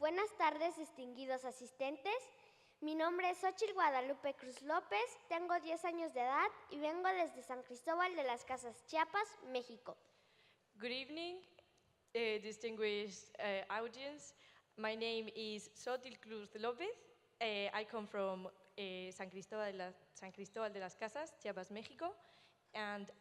Buenas tardes, distinguidos asistentes. Mi nombre es Xochitl Guadalupe Cruz López, tengo 10 años de edad y vengo desde San Cristóbal de las Casas, Chiapas, México. Good evening, distinguished audience. My name is Xochitl Cruz López. I come from San Cristóbal de las Casas, Chiapas, México. And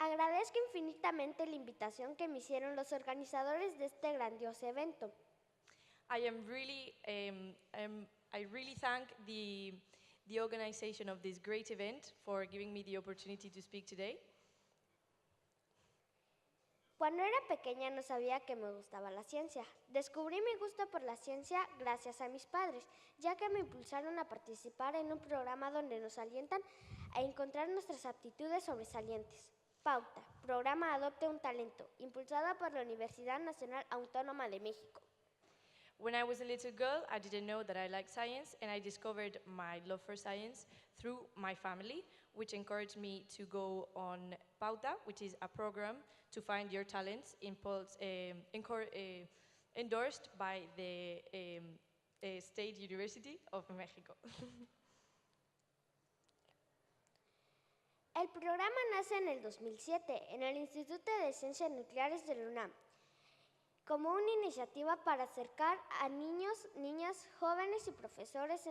agradezco infinitamente la invitación que me hicieron los organizadores de este grandioso evento. I really thank the organization of this great event for giving me the opportunity to speak today. Cuando era pequeña no sabía que me gustaba la ciencia. Descubrí mi gusto por la ciencia gracias a mis padres, ya que me impulsaron a participar en un programa donde nos alientan a encontrar nuestras aptitudes sobresalientes. Pauta, programa Adopte un Talento, impulsada por la Universidad Nacional Autónoma de México. When I was a little girl, I didn't know that I liked science, and I discovered my love for science through my family, which encouraged me to go on Pauta, which is a program to find your talents, endorsed by the State University of Mexico. El programa nace en el 2007 en el Instituto de Ciencias Nucleares de la UNAM, como una iniciativa para acercar a niños, niñas, jóvenes y profesores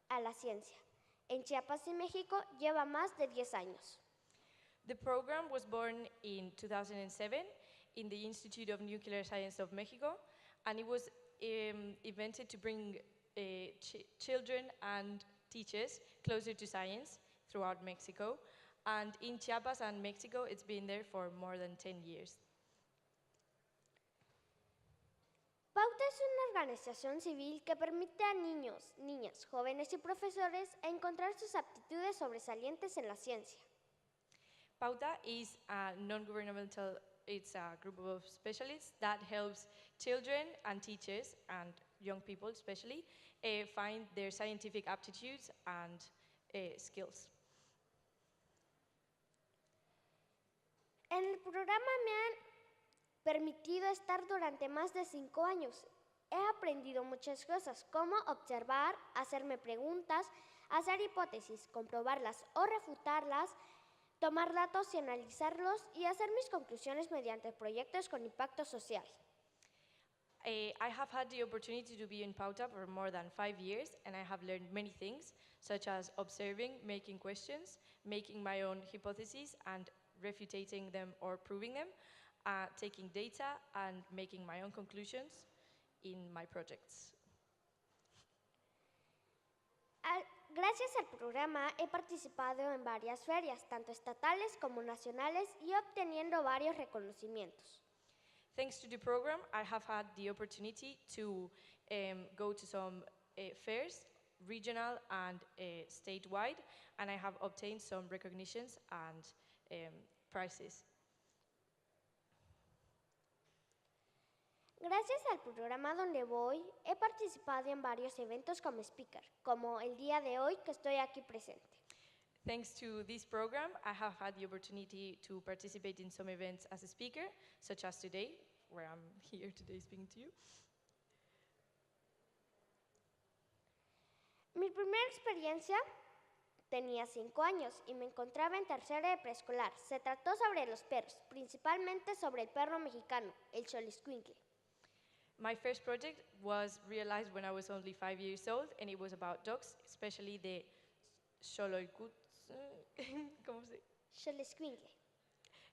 a la ciencia. En Chiapas y México lleva más de 10 años. The program was born in 2007 in the Institute of Nuclear Science of Mexico, and it was invented to bring children and teachers closer to science throughout Mexico. And in Chiapas and Mexico, it's been there for more than 10 years. Pauta es una organización civil que permite a niños, niñas, jóvenes y profesores a encontrar sus aptitudes sobresalientes en la ciencia. Pauta is a non-governmental, it's a group of specialists that helps children and teachers and young people especially find their scientific aptitudes and skills. En el programa me han permitido estar durante más de 5 años. He aprendido muchas cosas, como observar, hacerme preguntas, hacer hipótesis, comprobarlas o refutarlas, tomar datos y analizarlos y hacer mis conclusiones mediante proyectos con impacto social. I have had the opportunity to be in Pauta for more than 5 years, and I have learned many things, such as observing, making questions, making my own hypotheses, and refuting them or proving them, taking data, and making my own conclusions in my projects. Gracias al programa he participado en varias ferias, tanto estatales como nacionales, y obteniendo varios reconocimientos. Thanks to the program, I have had the opportunity to go to some fairs, regional and statewide, and I have obtained some recognitions and prizes. Gracias al programa donde voy, he participado en varios eventos como speaker, como el día de hoy que estoy aquí presente. Thanks to this program, I have had the opportunity to participate in some events as a speaker, such as today, where I'm here today speaking to you. Mi primera experiencia tenía 5 años y me encontraba en tercero de preescolar. Se trató sobre los perros, principalmente sobre el perro mexicano, el xoloscuincle. My first project was realized when I was only 5 years old, and it was about dogs, especially the Xoloscuincle.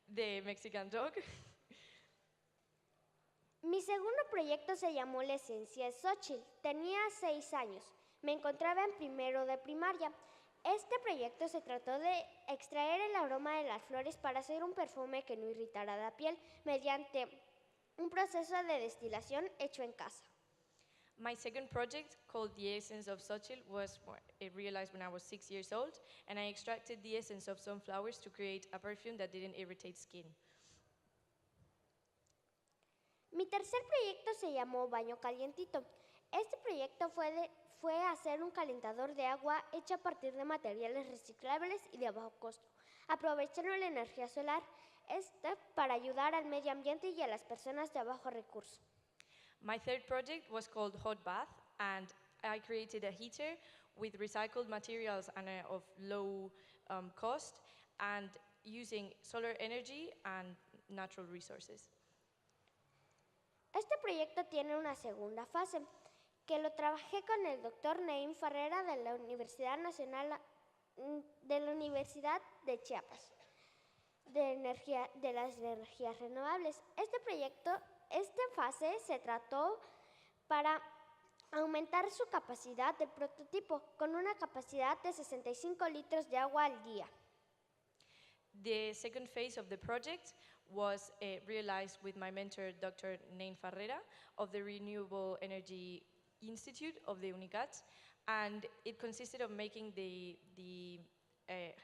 The Mexican dog. Mi segundo proyecto se llamó La esencia de Xochitl. Tenía 6 años. Me encontraba en primero de primaria. Este proyecto se trató de extraer el aroma de las flores para hacer un perfume que no irritara la piel mediante un proceso de destilación hecho en casa. My second project, called The Essence of Xochitl, was realized when I was 6 years old, and I extracted the essence of some flowers to create a perfume that didn't irritate skin. Mi tercer proyecto se llamó Baño Calientito. Este proyecto fue hacer un calentador de agua hecho a partir de materiales reciclables y de bajo costo, aprovechando la energía solar. para ayudar al medio ambiente y a las personas de bajo recurso. My third project was called Hot Bath, and I created a heater with recycled materials and of low cost, and using solar energy and natural resources. Este proyecto tiene una segunda fase, que lo trabajé con el doctor Naim Farrera de la Universidad de Chiapas, de las energías renovables. Esta fase se trató para aumentar su capacidad del prototipo con una capacidad de 65 litros de agua al día. The second phase of the project was realized with my mentor, Dr. Nain Farrera, of the Renewable Energy Institute of the UNICAT, and it consisted of making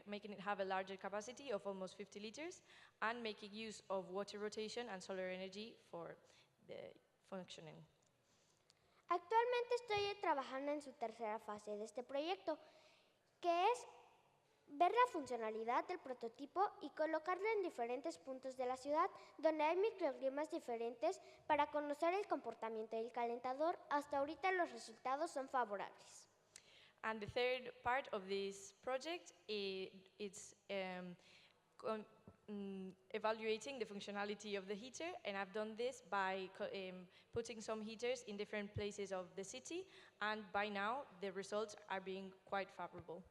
making it have a larger capacity of almost 50 liters, and making use of water rotation and solar energy for the functioning. Actualmente estoy trabajando en su tercera fase de este proyecto, que es ver la funcionalidad del prototipo y colocarlo en diferentes puntos de la ciudad donde hay microclimas diferentes para conocer el comportamiento del calentador. Hasta ahorita los resultados son favorables. And the third part of this project is evaluating the functionality of the heater, and I've done this by putting some heaters in different places of the city, and by now the results are being quite favorable.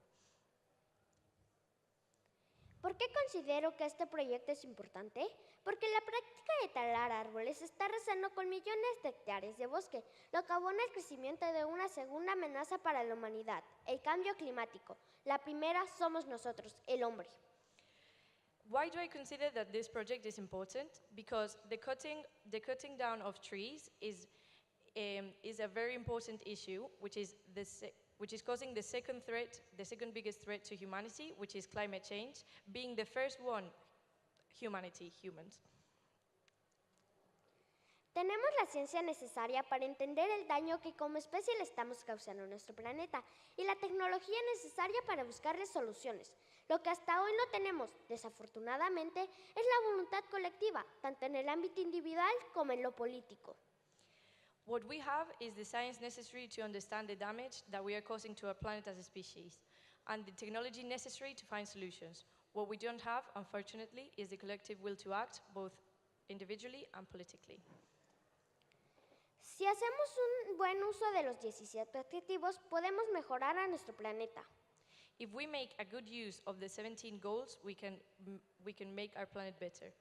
¿Por qué considero que este proyecto es importante? Porque la práctica de talar árboles está arrasando con millones de hectáreas de bosque, lo que abona el crecimiento de una segunda amenaza para la humanidad, el cambio climático. La primera somos nosotros, el hombre. Why do I consider that this project is important? Because the cutting down of trees is a very important issue, which is causing the second biggest threat to humanity, which is climate change, being the first one, humans. Tenemos la ciencia necesaria para entender el daño que como especie le estamos causando a nuestro planeta y la tecnología necesaria para buscarle soluciones. Lo que hasta hoy no tenemos, desafortunadamente, es la voluntad colectiva, tanto en el ámbito individual como en lo político. What we have is the science necessary to understand the damage that we are causing to our planet as a species, and the technology necessary to find solutions. What we don't have, unfortunately, is the collective will to act, both individually and politically. Si hacemos un buen uso de los 17 objetivos, podemos mejorar a nuestro planeta. If we make a good use of the 17 goals, we can make our planet better.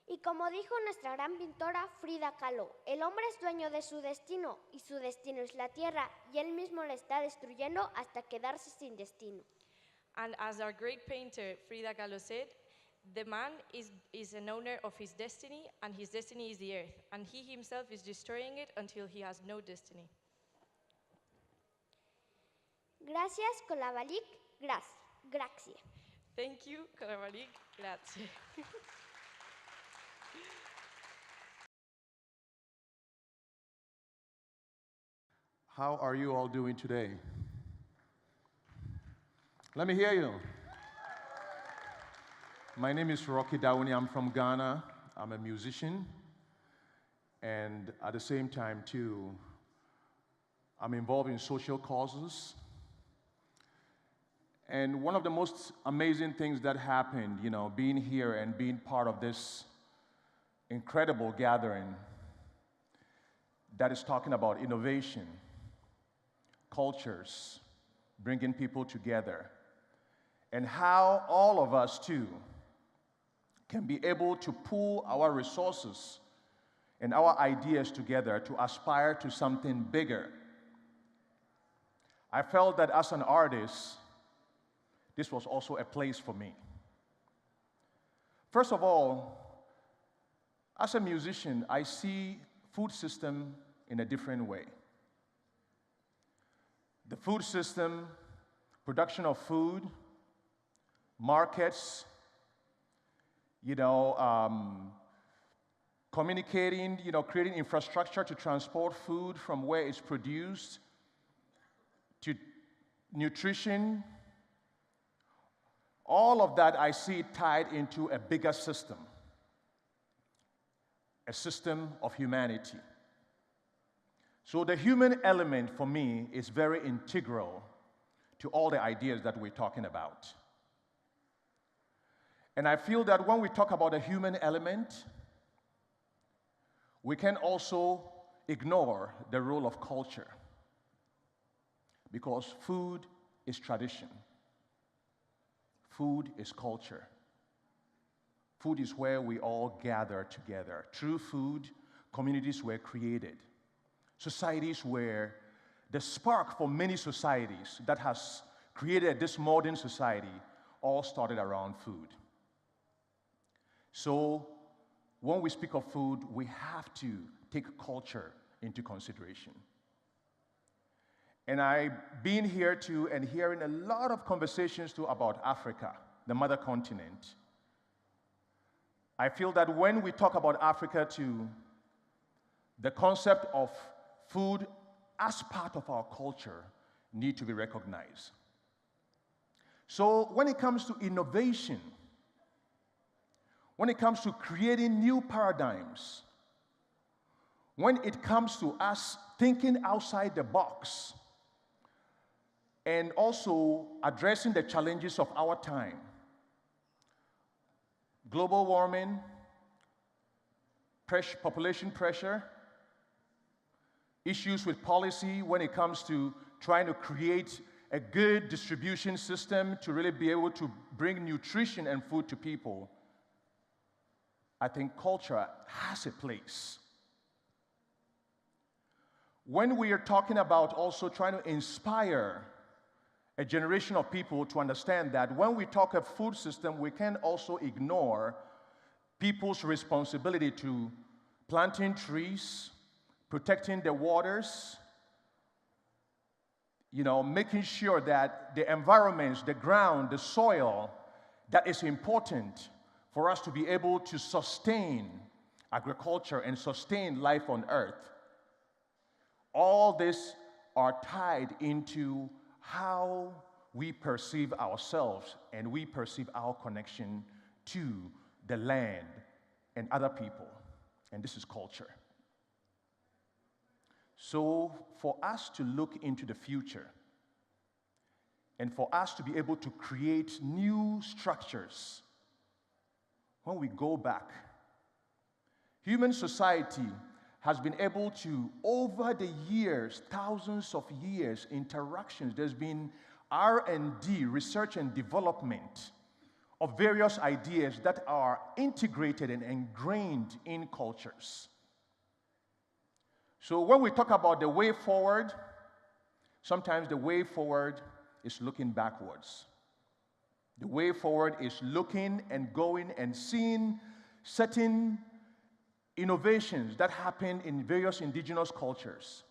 Y como dijo nuestra gran pintora Frida Kahlo, el hombre es dueño de su destino y su destino es la tierra y él mismo la está destruyendo hasta quedarse sin destino. And as our great painter Frida Kahlo said, the man is an owner of his destiny, and his destiny is the earth, and he himself is destroying it until he has no destiny. Gracias, Colavalik. Grazie. Thank you, Colavalik. Grazie. How are you all doing today? Let me hear you. My name is Rocky Dhawan. I'm from Ghana. I'm a musician. And at the same time, too, I'm involved in social causes. And one of the most amazing things that happened, being here and being part of this incredible gathering that is talking about innovation, cultures, bringing people together, and how all of us, too, can be able to pool our resources and our ideas together to aspire to something bigger. I felt that as an artist, this was also a place for me. First of all, as a musician, I see food system in a different way. The food system, production of food, markets, communicating, creating infrastructure to transport food from where it's produced, to nutrition, All of that I see tied into a bigger system, a system of humanity. So the human element for me is very integral to all the ideas that we're talking about. And I feel that when we talk about the human element, we can also ignore the role of culture, because food is tradition. Food is culture. Food is where we all gather together. Through food, communities were created. Societies were the spark for many societies that has created this modern society, all started around food. So when we speak of food, we have to take culture into consideration. And I've been here too and hearing a lot of conversations too about Africa, the mother continent. I feel that when we talk about Africa too, the concept of food as part of our culture need to be recognized. So when it comes to innovation, when it comes to creating new paradigms, when it comes to us thinking outside the box, and also addressing the challenges of our time, global warming, population pressure, issues with policy when it comes to trying to create a good distribution system to really be able to bring nutrition and food to people, I think culture has a place. When we are talking about also trying to inspire a generation of people to understand that when we talk of food system, we can also ignore people's responsibility to planting trees, protecting the waters, making sure that the environments, the ground, the soil, that is important for us to be able to sustain agriculture and sustain life on earth. All this are tied into how we perceive ourselves and we perceive our connection to the land and other people. And this is culture. So for us to look into the future and for us to be able to create new structures, when we go back, human society has been able to, over the years, thousands of years, interactions, there's been R&D, research and development of various ideas that are integrated and ingrained in cultures. So when we talk about the way forward, sometimes the way forward is looking backwards. The way forward is looking and going and seeing certain innovations that happened in various indigenous cultures,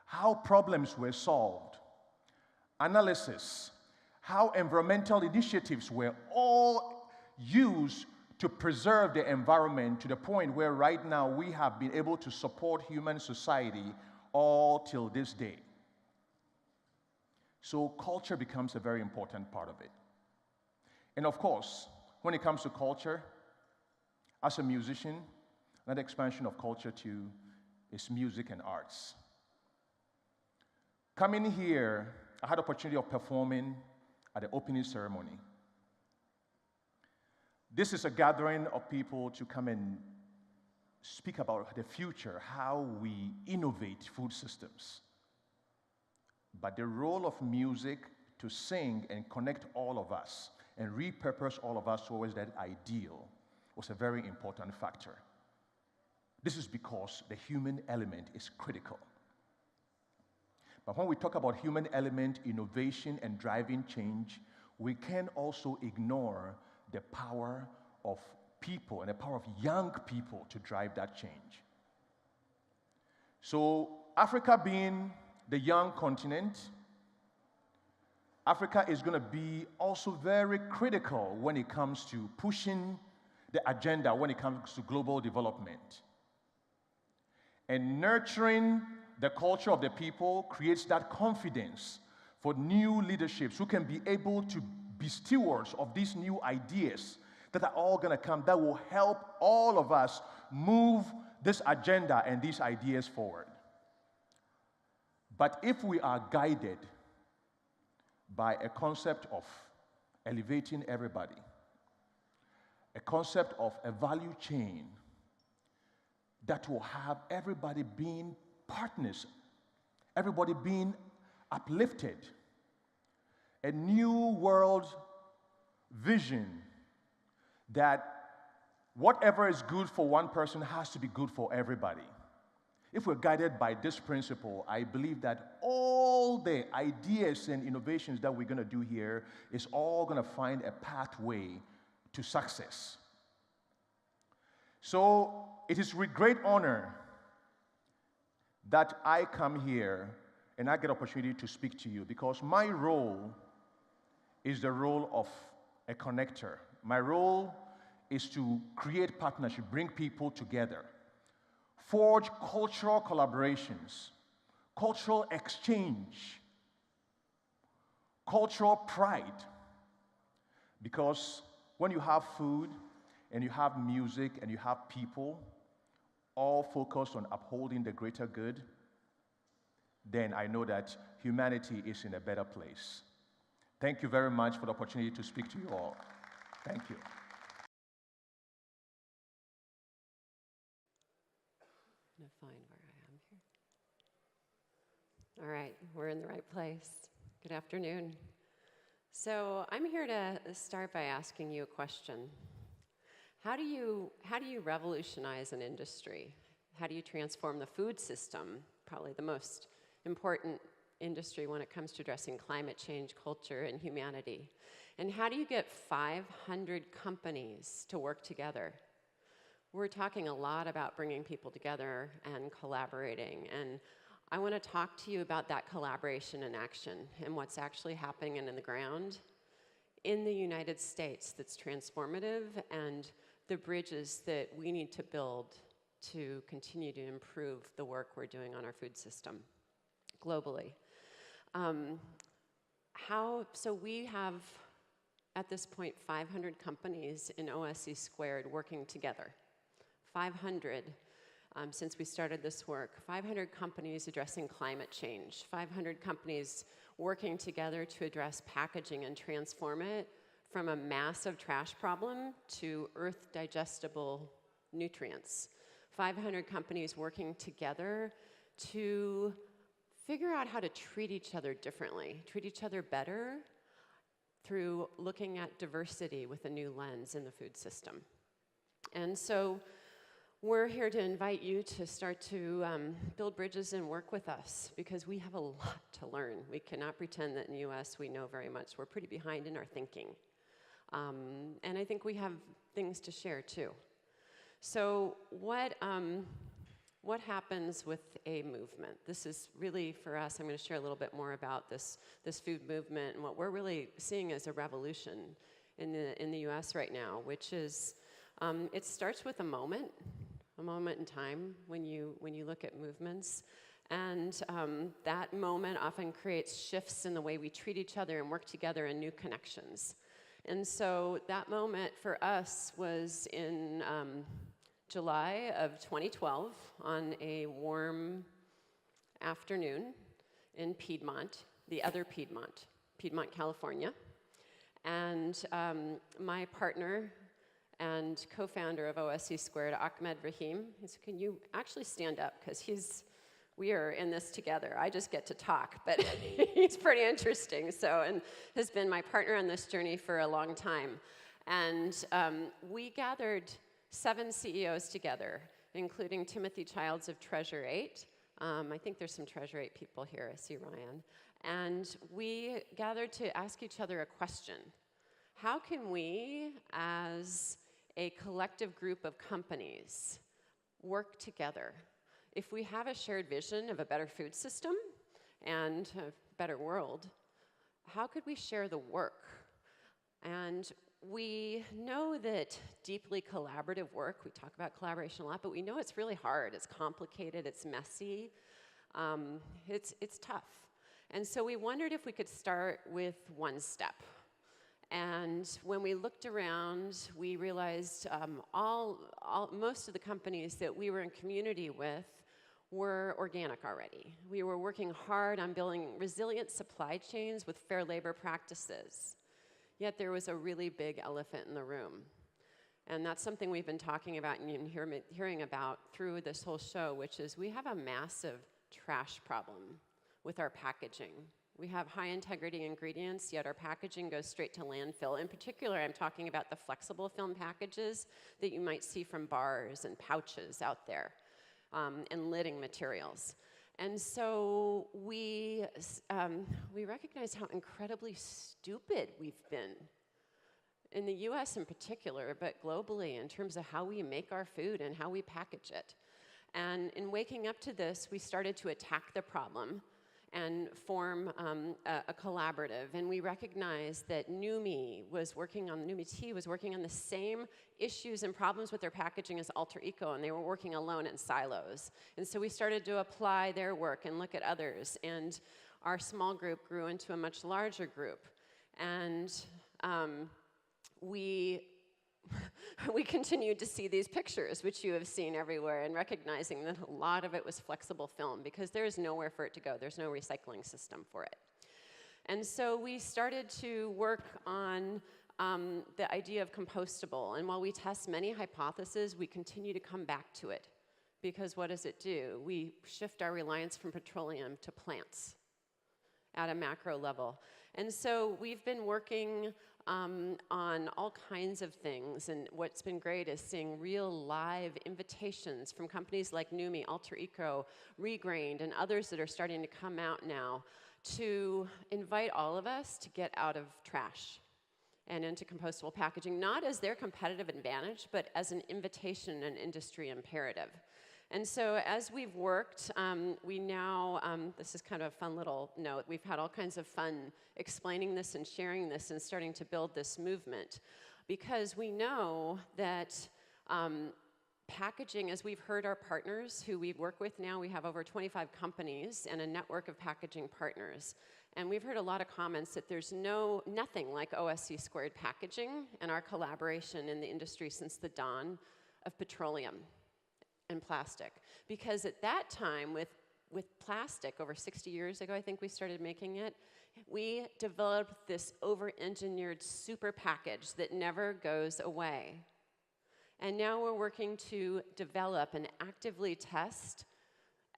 how problems were solved, analysis, how environmental initiatives were all used to preserve the environment to the point where right now we have been able to support human society all till this day. So culture becomes a very important part of it. And of course, when it comes to culture, as a musician, another expansion of culture too is music and arts. Coming here, I had the opportunity of performing at the opening ceremony. This is a gathering of people to come and speak about the future, how we innovate food systems. But the role of music to sing and connect all of us and repurpose all of us towards that ideal was a very important factor. This is because the human element is critical. But when we talk about human element, innovation, and driving change, we can also ignore the power of people and the power of young people to drive that change. So Africa being the young continent, Africa is going to be also very critical when it comes to pushing the agenda when it comes to global development. And nurturing the culture of the people creates that confidence for new leaderships who can be able to be stewards of these new ideas that are all going to come that will help all of us move this agenda and these ideas forward. But if we are guided by a concept of elevating everybody, a concept of a value chain that will have everybody being partners, everybody being uplifted, a new world vision that whatever is good for one person has to be good for everybody. If we're guided by this principle, I believe that all the ideas and innovations that we're going to do here is all going to find a pathway to success. So it is with great honor that I come here and I get opportunity to speak to you, because my role is the role of a connector. My role is to create partnership, bring people together, forge cultural collaborations, cultural exchange, cultural pride. Because when you have food and you have music and you have people all focused on upholding the greater good, then I know that humanity is in a better place. Thank you very much for the opportunity to speak to you all. Thank you. I'm going to find where I am here. All right, we're in the right place. Good afternoon. So I'm here to start by asking you a question. How do you revolutionize an industry? How do you transform the food system, probably the most important industry when it comes to addressing climate change, culture, and humanity? And how do you get 500 companies to work together? We're talking a lot about bringing people together and collaborating, and I want to talk to you about that collaboration in action and what's actually happening in the ground in the United States that's transformative, and the bridges that we need to build to continue to improve the work we're doing on our food system globally. So we have, at this point, 500 companies in OSC Squared working together. 500 since we started this work. 500 companies addressing climate change. 500 companies working together to address packaging and transform it from a massive trash problem to earth-digestible nutrients. 500 companies working together to figure out how to treat each other differently, treat each other better through looking at diversity with a new lens in the food system. And so we're here to invite you to start to build bridges and work with us, because we have a lot to learn. We cannot pretend that in the US we know very much. We're pretty behind in our thinking. And I think we have things to share too. So what happens with a movement? This is really, for us, I'm going to share a little bit more about this food movement and what we're really seeing as a revolution in the US right now, which is, it starts with a moment in time when you look at movements. And that moment often creates shifts in the way we treat each other and work together in new connections. And so that moment for us was in July of 2012 on a warm afternoon in Piedmont, the other Piedmont, California. And my partner and co-founder of OSC Squared, Ahmed Rahim, he said, can you actually stand up? Because we are in this together. I just get to talk, but he's pretty interesting. So, and has been my partner on this journey for a long time. And we gathered 7 CEOs together, including Timothy Childs of Treasure 8. I think there's some Treasure 8 people here. I see Ryan. And we gathered to ask each other a question. How can we, as a collective group of companies, work together? If we have a shared vision of a better food system and a better world, how could we share the work? And we know that deeply collaborative work, we talk about collaboration a lot, but we know it's really hard, it's complicated, it's messy, it's tough. And so we wondered if we could start with one step. And when we looked around, we realized most of the companies that we were in community with were organic already. We were working hard on building resilient supply chains with fair labor practices. Yet there was a really big elephant in the room. And that's something we've been talking about and hearing about through this whole show, which is we have a massive trash problem with our packaging. We have high integrity ingredients, yet our packaging goes straight to landfill. In particular, I'm talking about the flexible film packages that you might see from bars and pouches out there, and lidding materials. And so we recognize how incredibly stupid we've been, in the US in particular, but globally in terms of how we make our food and how we package it. And in waking up to this, we started to attack the problem and form a collaborative. And we recognized that NUMI Tea was working on the same issues and problems with their packaging as Alter Eco, and they were working alone in silos. And so we started to apply their work and look at others. And our small group grew into a much larger group. And we continued to see these pictures, which you have seen everywhere, and recognizing that a lot of it was flexible film because there is nowhere for it to go. There's no recycling system for it. And so we started to work on the idea of compostable. And while we test many hypotheses, we continue to come back to it. Because what does it do? We shift our reliance from petroleum to plants at a macro level. And so we've been working on all kinds of things, and what's been great is seeing real live invitations from companies like NUMI, Alter Eco, Regrained, and others that are starting to come out now to invite all of us to get out of trash and into compostable packaging, not as their competitive advantage, but as an invitation and industry imperative. And so as we've worked, we now, this is kind of a fun little note, we've had all kinds of fun explaining this and sharing this and starting to build this movement. Because we know that packaging, as we've heard our partners who we work with now, we have over 25 companies and a network of packaging partners. And we've heard a lot of comments that there's nothing like OSC squared packaging and our collaboration in the industry since the dawn of petroleum and plastic. Because at that time, with plastic, over 60 years ago, I think we started making it, we developed this over-engineered super package that never goes away. And now we're working to develop and actively test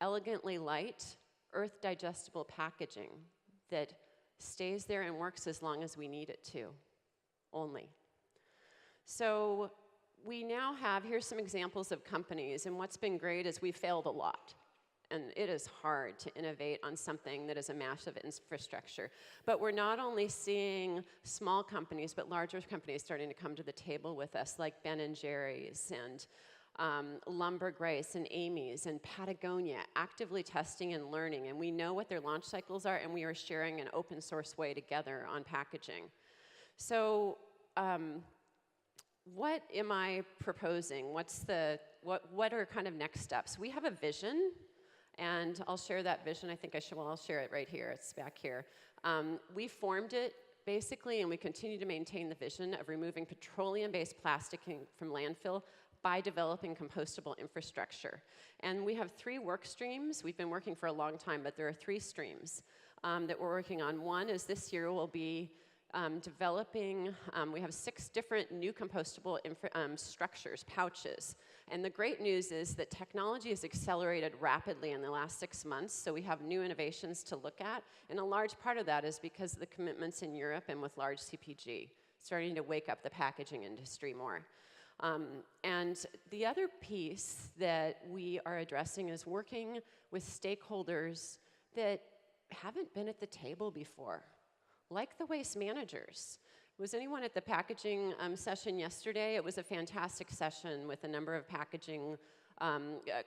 elegantly light, earth-digestible packaging that stays there and works as long as we need it to, only. So we now have, here's some examples of companies, and what's been great is we failed a lot. And it is hard to innovate on something that is a massive infrastructure. But we're not only seeing small companies, but larger companies starting to come to the table with us, like Ben & Jerry's and Lumber Grace and Amy's and Patagonia, actively testing and learning. And we know what their launch cycles are, and we are sharing an open source way together on packaging. So what am I proposing? What are kind of next steps? We have a vision, and I'll share that vision. I think I'll share it right here. It's back here. We formed it basically, and we continue to maintain the vision of removing petroleum-based plastic from landfill by developing compostable infrastructure. And we have 3 work streams. We've been working for a long time, but there are 3 streams that we're working on. One is this year we'll be developing, we have 6 different new compostable structures, pouches. And the great news is that technology has accelerated rapidly in the last 6 months, so we have new innovations to look at. And a large part of that is because of the commitments in Europe and with large CPG, starting to wake up the packaging industry more. And the other piece that we are addressing is working with stakeholders that haven't been at the table before, like the waste managers. Was anyone at the packaging session yesterday? It was a fantastic session with a number of packaging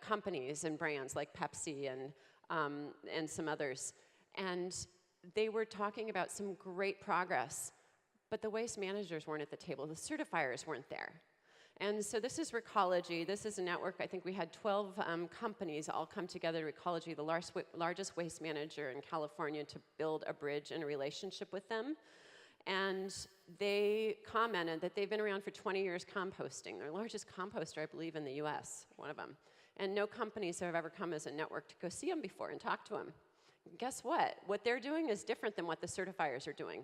companies and brands like Pepsi and some others. And they were talking about some great progress, but the waste managers weren't at the table. The certifiers weren't there. And so this is Recology. This is a network. I think we had 12 companies all come together. Recology, the largest waste manager in California, to build a bridge and a relationship with them. And they commented that they've been around for 20 years composting. They're the largest composter, I believe, in the US, one of them. And no companies have ever come as a network to go see them before and talk to them. Guess what? What they're doing is different than what the certifiers are doing.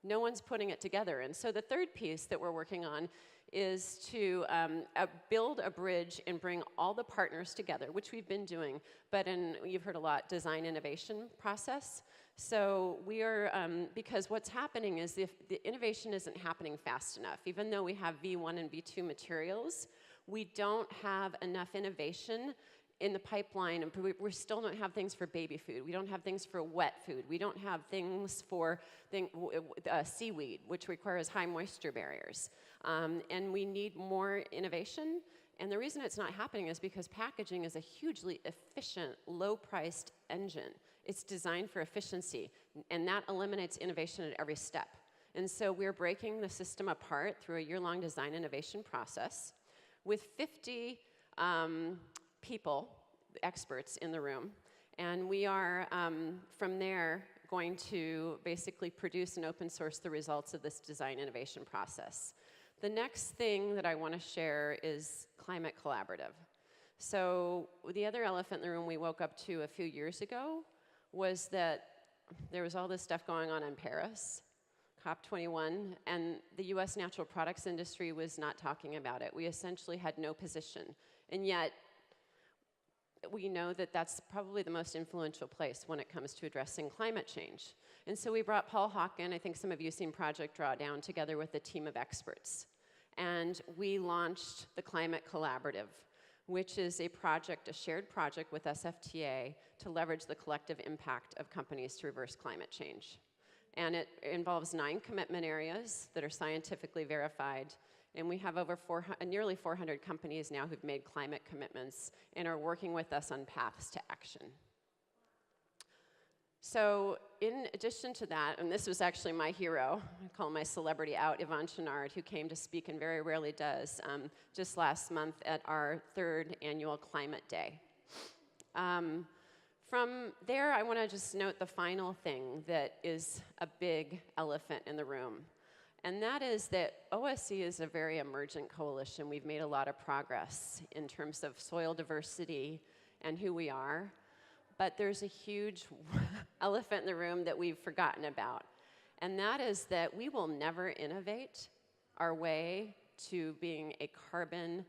No one's putting it together. And so the third piece that we're working on is to build a bridge and bring all the partners together, which we've been doing, but you've heard a lot, design innovation process. So we are, because what's happening is the innovation isn't happening fast enough. Even though we have V1 and V2 materials, we don't have enough innovation in the pipeline, and we still don't have things for baby food. We don't have things for wet food. We don't have things for seaweed, which requires high moisture barriers. And we need more innovation. And the reason it's not happening is because packaging is a hugely efficient, low-priced engine. It's designed for efficiency, and that eliminates innovation at every step. And so we're breaking the system apart through a year-long design innovation process with 50 people, experts in the room, and we are, from there, going to basically produce and open source the results of this design innovation process. The next thing that I want to share is Climate Collaborative. So the other elephant in the room we woke up to a few years ago was that there was all this stuff going on in Paris, COP21, and the US natural products industry was not talking about it. We essentially had no position, and yet we know that that's probably the most influential place when it comes to addressing climate change. And so we brought Paul Hawken, I think some of you have seen Project Drawdown, together with a team of experts. And we launched the Climate Collaborative, which is a project, a shared project with SFTA to leverage the collective impact of companies to reverse climate change. And it involves 9 commitment areas that are scientifically verified. And we have over nearly 400 companies now who've made climate commitments and are working with us on paths to action. So in addition to that, and this was actually my hero, I call him my celebrity out, Yvonne Chenard, who came to speak and very rarely does, just last month at our 3rd annual Climate Day. From there, I want to just note the final thing that is a big elephant in the room. And that is that OSC is a very emergent coalition. We've made a lot of progress in terms of soil diversity and who we are. But there's a huge elephant in the room that we've forgotten about. And that is that we will never innovate our way to being a carbon,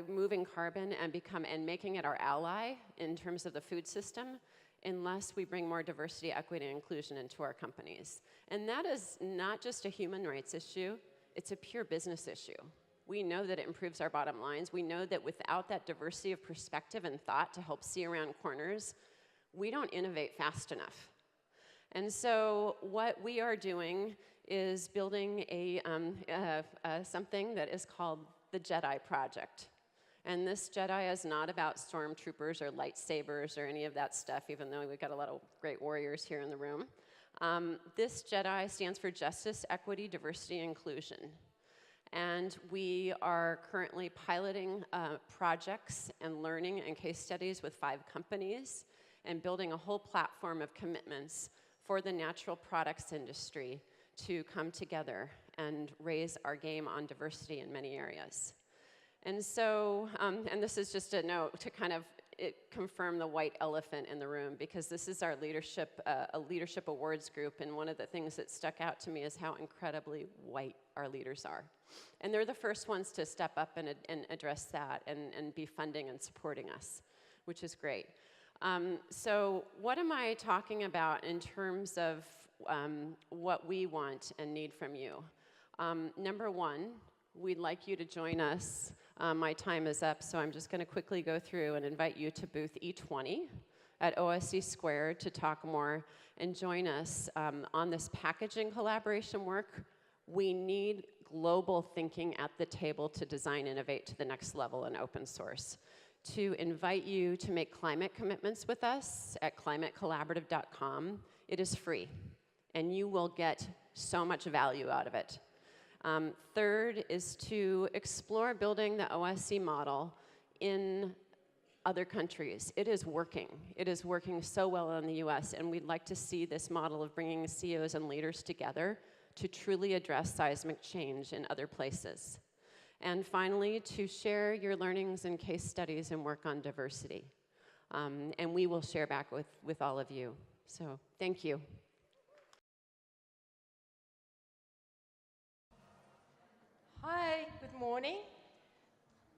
moving carbon and making it our ally in terms of the food system unless we bring more diversity, equity, and inclusion into our companies. And that is not just a human rights issue, it's a pure business issue. We know that it improves our bottom lines. We know that without that diversity of perspective and thought to help see around corners, we don't innovate fast enough. And so what we are doing is building something that is called the Jedi'project. And this Jedi is not about stormtroopers or lightsabers or any of that stuff, even though we've got a lot of great warriors here in the room. This Jedi stands for Justice, Equity, Diversity, and Inclusion. And we are currently piloting projects and learning and case studies with 5 companies and building a whole platform of commitments for the natural products industry to come together and raise our game on diversity in many areas. And so, and this is just a note to kind of confirm the white elephant in the room, because this is our leadership, a leadership awards group, and one of the things that stuck out to me is how incredibly white our leaders are. And they're the first ones to step up and address that and be funding and supporting us, which is great. So what am I talking about in terms of what we want and need from you? Number 1, we'd like you to join us. My time is up, so I'm just going to quickly go through and invite you to booth E20 at OSC Square to talk more and join us on this packaging collaboration work. We need global thinking at the table to design innovate to the next level in open source. To invite you to make climate commitments with us at climatecollaborative.com. It is free, and you will get so much value out of it. Third is to explore building the OSC model in other countries. It is working. It is working so well in the US, and we'd like to see this model of bringing CEOs and leaders together to truly address seismic change in other places. And finally, to share your learnings and case studies and work on diversity. And we will share back with all of you. So thank you. Hi, good morning.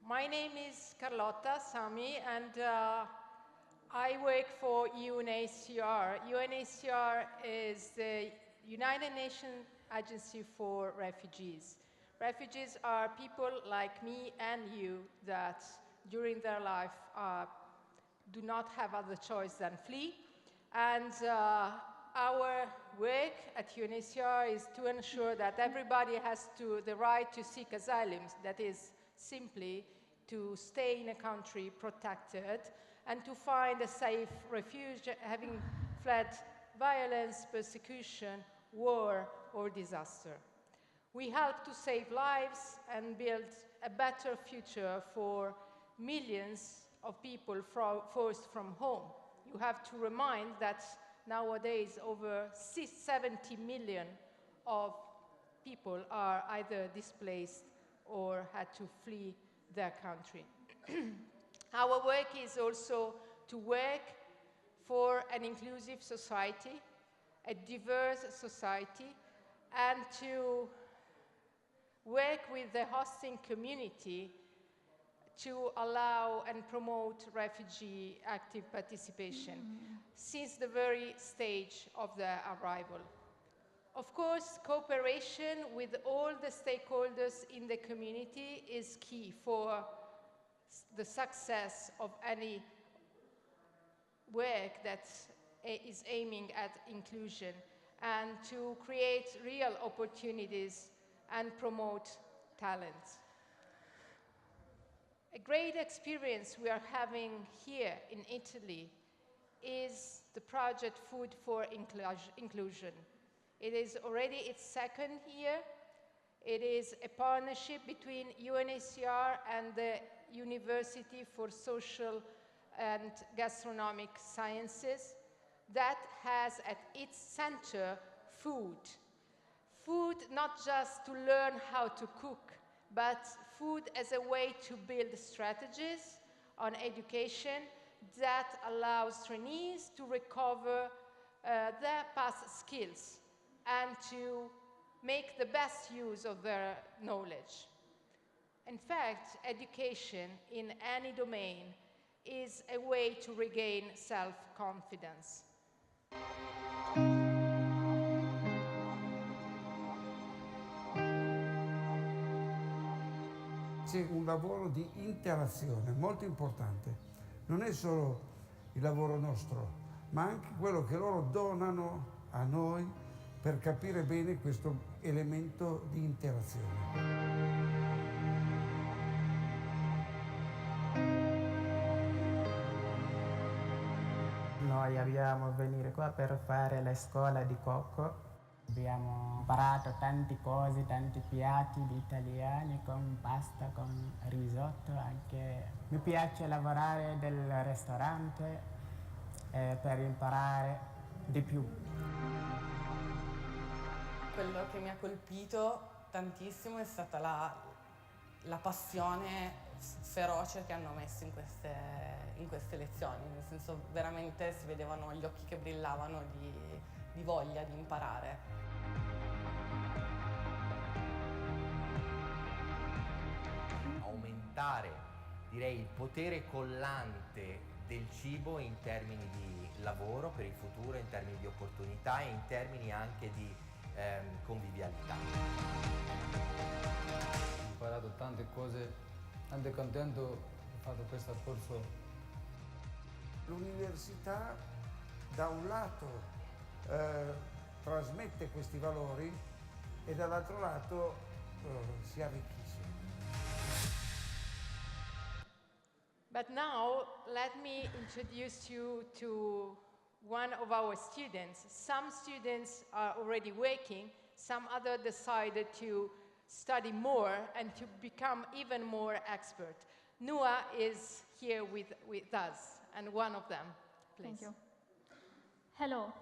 My name is Carlotta Sami, and I work for UNHCR. UNHCR is the United Nations Agency for Refugees. Refugees are people like me and you that during their life do not have other choice than flee. And our work at UNHCR is to ensure that everybody has the right to seek asylum, that is simply to stay in a country protected and to find a safe refuge having fled violence, persecution, war, or disaster. We help to save lives and build a better future for millions of people forced from home. You have to remind that nowadays over 70 million of people are either displaced or had to flee their country. Our work is also to work for an inclusive society, a diverse society, and to work with the hosting community to allow and promote refugee active participation since the very stage of their arrival. Of course, cooperation with all the stakeholders in the community is key for the success of any work that is aiming at inclusion and to create real opportunities and promote talent. A great experience we are having here in Italy is the project Food for Inclusion. It is already its second year. It is a partnership between UNHCR and the University for Social and Gastronomic Sciences that has at its center food. Food not just to learn how to cook, but food as a way to build strategies on education that allows trainees to recover their past skills and to make the best use of their knowledge. In fact, education in any domain is a way to regain self-confidence. C'è un lavoro di interazione molto importante. Non è solo il lavoro nostro, ma anche quello che loro donano a noi per capire bene questo elemento di interazione. Noi abbiamo venuto qua per fare la scuola di cuoco. Abbiamo imparato tante cose, tanti piatti italiani con pasta, con risotto anche. Mi piace lavorare nel ristorante per imparare di più. Quello che mi ha colpito tantissimo è stata la passione feroce che hanno messo in queste lezioni, nel senso veramente si vedevano gli occhi che brillavano di voglia di imparare. Aumentare, direi, il potere collante del cibo in termini di lavoro per il futuro, in termini di opportunità e in termini anche di convivialità. Ho imparato tante cose, tanto contento ho fatto questo corso. L'università da un lato trasmette questi valori e dall'altro lato si arricchisce. But now, let me introduce you to one of our students. Some students are already working, some others decided to study more and to become even more expert. Nua is here with us, and one of them, please. Thank you. Hello.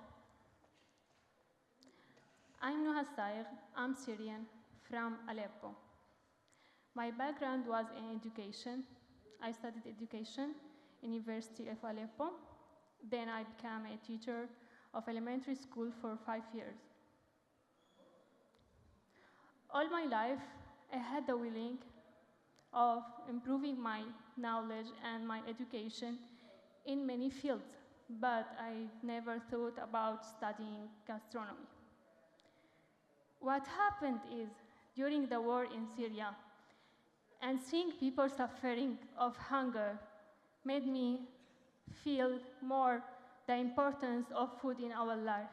I'm Nuha Sair. I'm Syrian from Aleppo. My background was in education. I studied education, University of Aleppo. Then I became a teacher of elementary school for 5 years. All my life, I had the willing of improving my knowledge and my education in many fields, but I never thought about studying gastronomy. What happened is, during the war in Syria, and seeing people suffering of hunger made me feel more the importance of food in our life.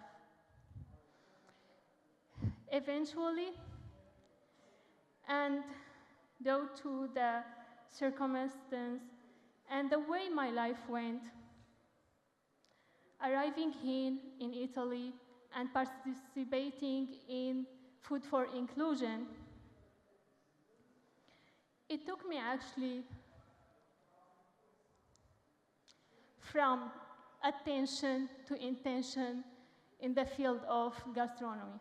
Eventually, and due to the circumstances and the way my life went, arriving here in Italy and participating in Food for Inclusion, it took me actually from attention to intention in the field of gastronomy.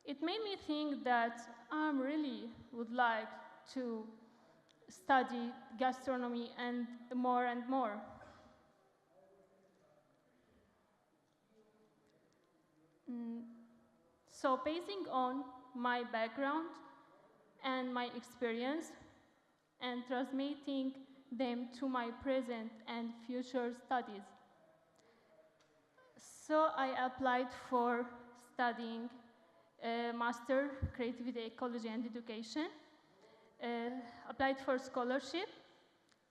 It made me think that I really would like to study gastronomy and more and more. So basing on my background and my experience and transmitting them to my present and future studies. So I applied for studying Master Creativity, Ecology and Education, applied for scholarship,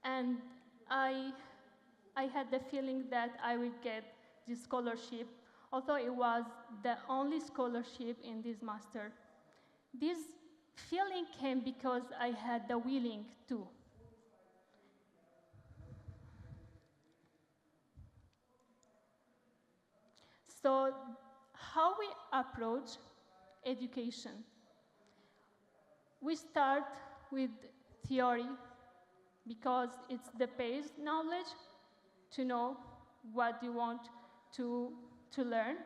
and I had the feeling that I would get this scholarship, although it was the only scholarship in this master. This feeling came because I had the willing to. So how we approach education? We start with theory because it's the base knowledge to know what you want to learn.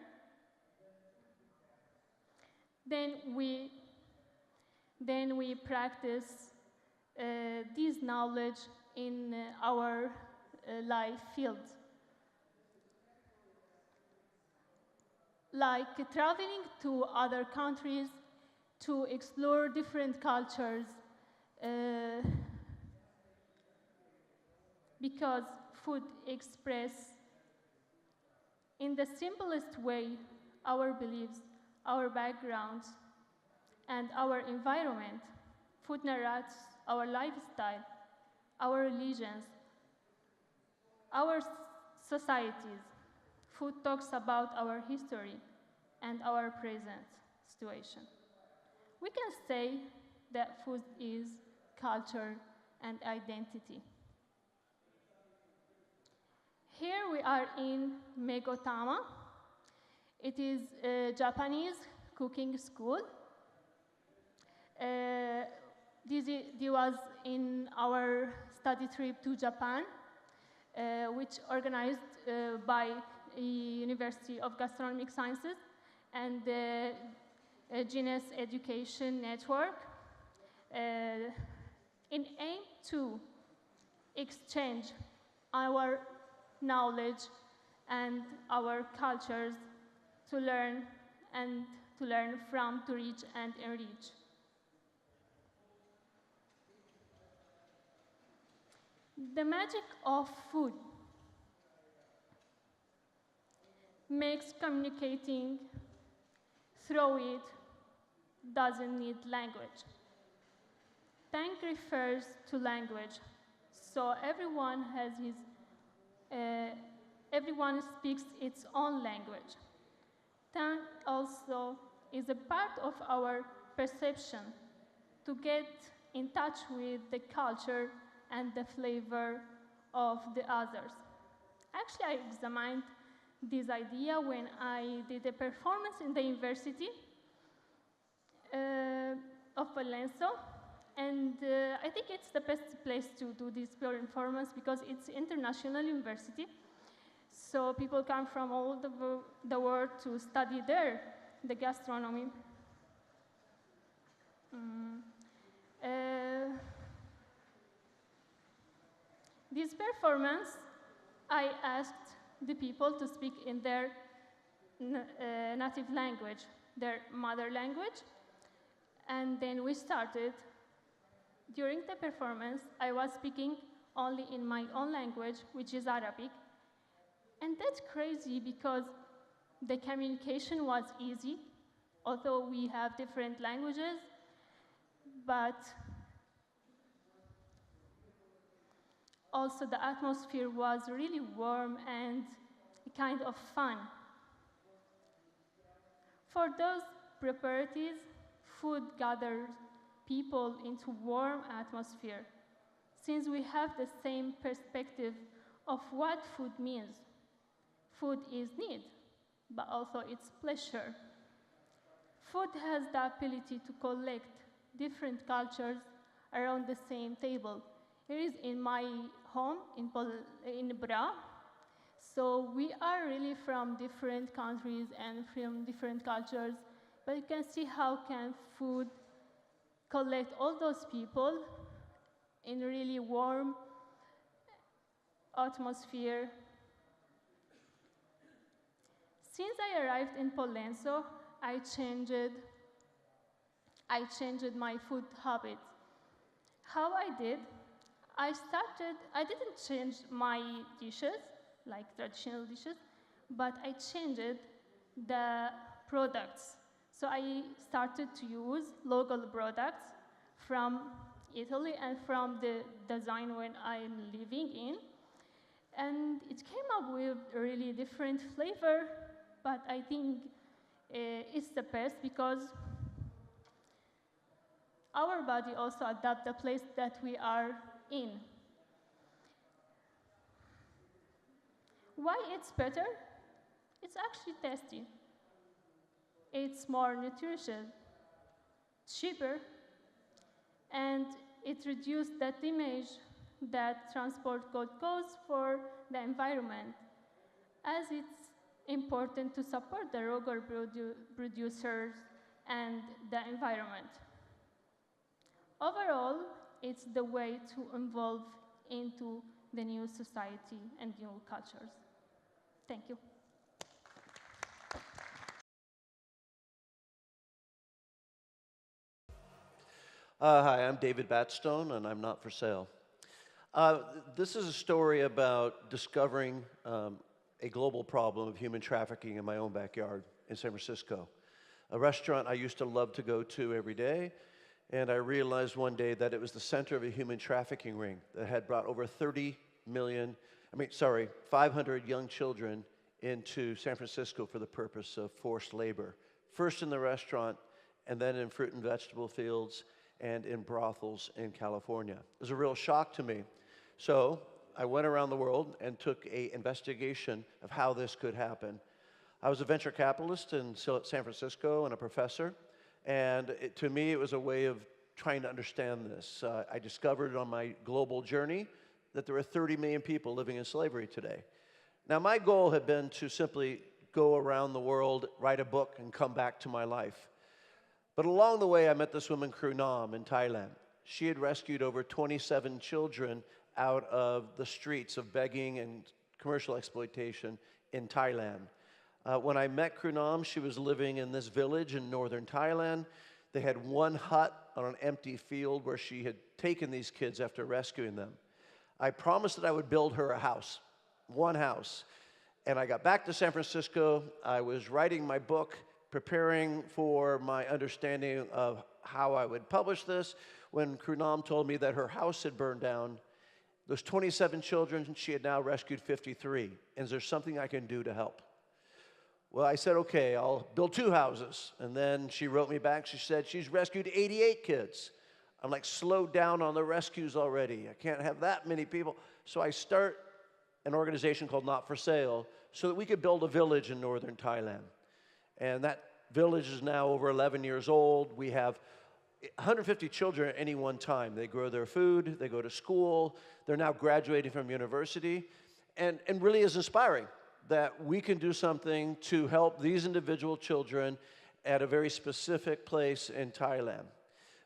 Then we practice this knowledge in our life fields. Like traveling to other countries to explore different cultures, because food expresses in the simplest way our beliefs, our backgrounds, and our environment. Food narrates our lifestyle, our religions, our societies. Food talks about our history and our present situation. We can say that food is culture and identity. Here we are in Megotama. It is a Japanese cooking school. This was in our study trip to Japan, which organized by the University of Gastronomic Sciences and the Genius Education Network, in aim to exchange our knowledge and our cultures to learn from, to reach and enrich. The magic of food makes communicating through it doesn't need language. Tang refers to language, so everyone speaks its own language. Tang also is a part of our perception to get in touch with the culture and the flavor of the others. Actually, I examined this idea when I did a performance in the university of Palenzo. And I think it's the best place to do this performance because it's international university. So people come from all the world to study there, the gastronomy. This performance, I asked the people to speak in their native language, their mother language, and then we started. During the performance, I was speaking only in my own language, which is Arabic, and that's crazy because the communication was easy, although we have different languages, but also the atmosphere was really warm and kind of fun. For those preparatives, food gathers people into warm atmosphere, since we have the same perspective of what food means. Food is need, but also it's pleasure. Food has the ability to collect different cultures around the same table. It is in my home in Bra. So we are really from different countries and from different cultures, but you can see how can food collect all those people in a really warm atmosphere. Since I arrived in Palenzo, I changed my food habits. How I did, I didn't change my dishes, like traditional dishes, but I changed the products. So I started to use local products from Italy and from the zone when I'm living in. And it came up with a really different flavor, but I think it's the best because our body also adapts the place that we are in. Why it's better? It's actually tasty. It's more nutritious, cheaper, and it reduces that image that transport could cause for the environment, as it's important to support the local producers and the environment. Overall, it's the way to evolve into the new society and new cultures. Thank you. Hi, I'm David Batstone, and I'm not for sale. This is a story about discovering a global problem of human trafficking in my own backyard in San Francisco. A restaurant I used to love to go to every day, and I realized one day that it was the center of a human trafficking ring that had brought over 500 young children into San Francisco for the purpose of forced labor. First in the restaurant, and then in fruit and vegetable fields, and in brothels in California. It was a real shock to me. So I went around the world and took an investigation of how this could happen. I was a venture capitalist in San Francisco and a professor, and to me it was a way of trying to understand this. I discovered on my global journey that there are 30 million people living in slavery today. Now my goal had been to simply go around the world, write a book, and come back to my life. But along the way, I met this woman, Krunam, in Thailand. She had rescued over 27 children out of the streets of begging and commercial exploitation in Thailand. When I met Krunam, she was living in this village in northern Thailand. They had one hut on an empty field where she had taken these kids after rescuing them. I promised that I would build her a house, one house. And I got back to San Francisco. I was writing my book, preparing for my understanding of how I would publish this, when Krunam told me that her house had burned down. Those 27 children, she had now rescued 53. And is there something I can do to help? Well, I said, okay, I'll build 2 houses. And then she wrote me back. She said she's rescued 88 kids. I'm like, slow down on the rescues already. I can't have that many people. So I start an organization called Not for Sale so that we could build a village in northern Thailand. And that village is now over 11 years old. We have 150 children at any one time. They grow their food, they go to school, they're now graduating from university, and really is inspiring that we can do something to help these individual children at a very specific place in Thailand.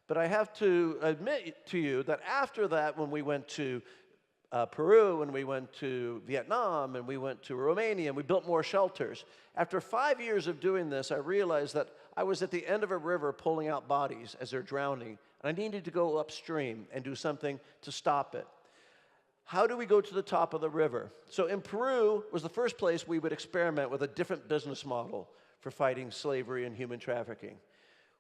But I have to admit to you that after that, when we went to Peru, and we went to Vietnam, and we went to Romania, and we built more shelters. After 5 years of doing this, I realized that I was at the end of a river pulling out bodies as they're drowning, and I needed to go upstream and do something to stop it. How do we go to the top of the river? So in Peru was the first place we would experiment with a different business model for fighting slavery and human trafficking.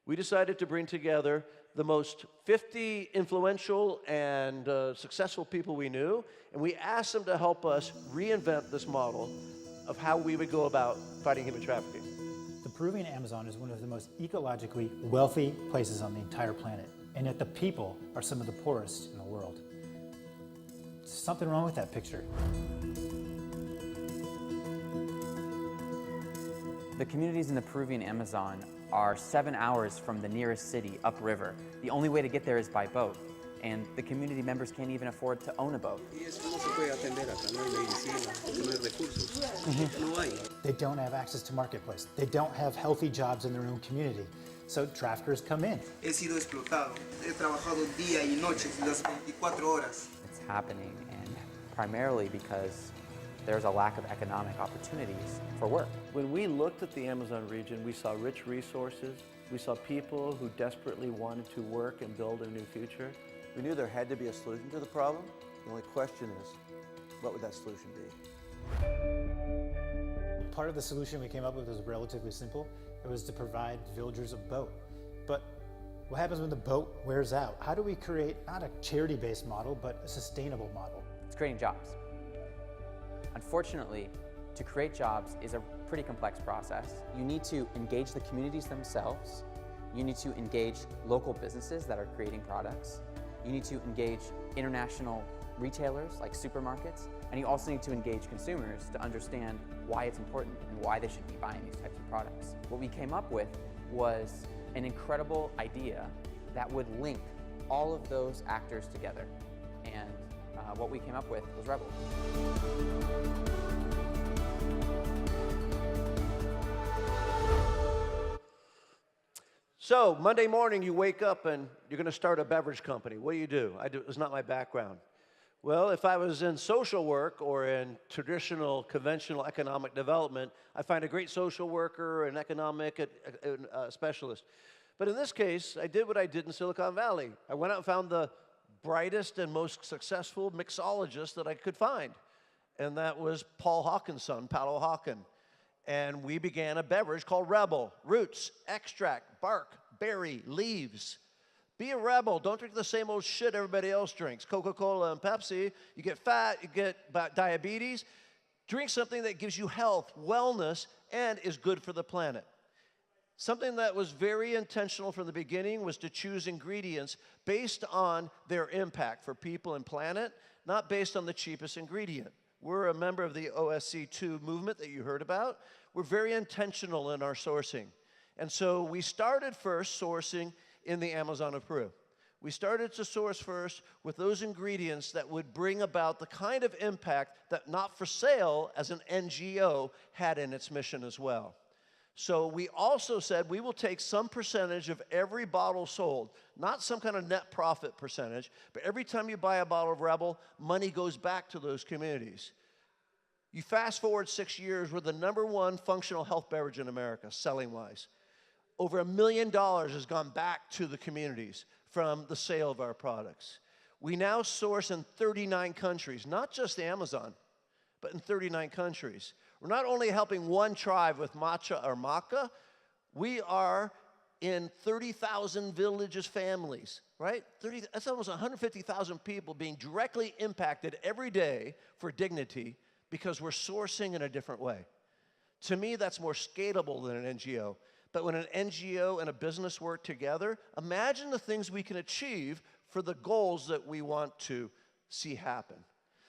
We decided to bring together the most 50 influential and successful people we knew, and we asked them to help us reinvent this model of how we would go about fighting human trafficking. The Peruvian Amazon is one of the most ecologically wealthy places on the entire planet, and yet the people are some of the poorest in the world. There's something wrong with that picture. The communities in the Peruvian Amazon are 7 hours from the nearest city upriver. The only way to get there is by boat, and the community members can't even afford to own a boat. They don't have access to marketplace. They don't have healthy jobs in their own community. So traffickers come in. He sido explotado. He trabajado día y noche, las 24 horas. It's happening, and primarily because there's a lack of economic opportunities for work. When we looked at the Amazon region, we saw rich resources. We saw people who desperately wanted to work and build a new future. We knew there had to be a solution to the problem. The only question is, what would that solution be? Part of the solution we came up with was relatively simple. It was to provide villagers a boat. But what happens when the boat wears out? How do we create not a charity-based model, but a sustainable model? It's creating jobs. Unfortunately, to create jobs is a pretty complex process. You need to engage the communities themselves. You need to engage local businesses that are creating products. You need to engage international retailers like supermarkets, and you also need to engage consumers to understand why it's important and why they should be buying these types of products. What we came up with was an incredible idea that would link all of those actors together, and what we came up with was Rebel. So Monday morning you wake up and you're going to start a beverage company. What do? It's not my background. Well, if I was in social work or in traditional, conventional economic development, I find a great social worker, an economic specialist. But in this case, I did what I did in Silicon Valley. I went out and found the brightest and most successful mixologist that I could find. And that was Paul Hawkins' son, Paolo Hawken. And we began a beverage called Rebel. Roots, extract, bark, berry, leaves. Be a rebel. Don't drink the same old shit everybody else drinks. Coca-Cola and Pepsi. You get fat, you get diabetes. Drink something that gives you health, wellness, and is good for the planet. Something that was very intentional from the beginning was to choose ingredients based on their impact for people and planet, not based on the cheapest ingredient. We're a member of the OSC2 movement that you heard about. We're very intentional in our sourcing. And so we started first sourcing in the Amazon of Peru. We started to source first with those ingredients that would bring about the kind of impact that Not for Sale as an NGO had in its mission as well. So we also said we will take some percentage of every bottle sold, not some kind of net profit percentage, but every time you buy a bottle of Rebel, money goes back to those communities. You fast forward 6 years, we're the #1 functional health beverage in America, selling-wise. Over $1 million has gone back to the communities from the sale of our products. We now source in 39 countries, not just the Amazon, but in 39 countries. We're not only helping one tribe with matcha or maca, we are in 30,000 villages, families, right? That's almost 150,000 people being directly impacted every day for dignity because we're sourcing in a different way. To me, that's more scalable than an NGO. But when an NGO and a business work together, imagine the things we can achieve for the goals that we want to see happen.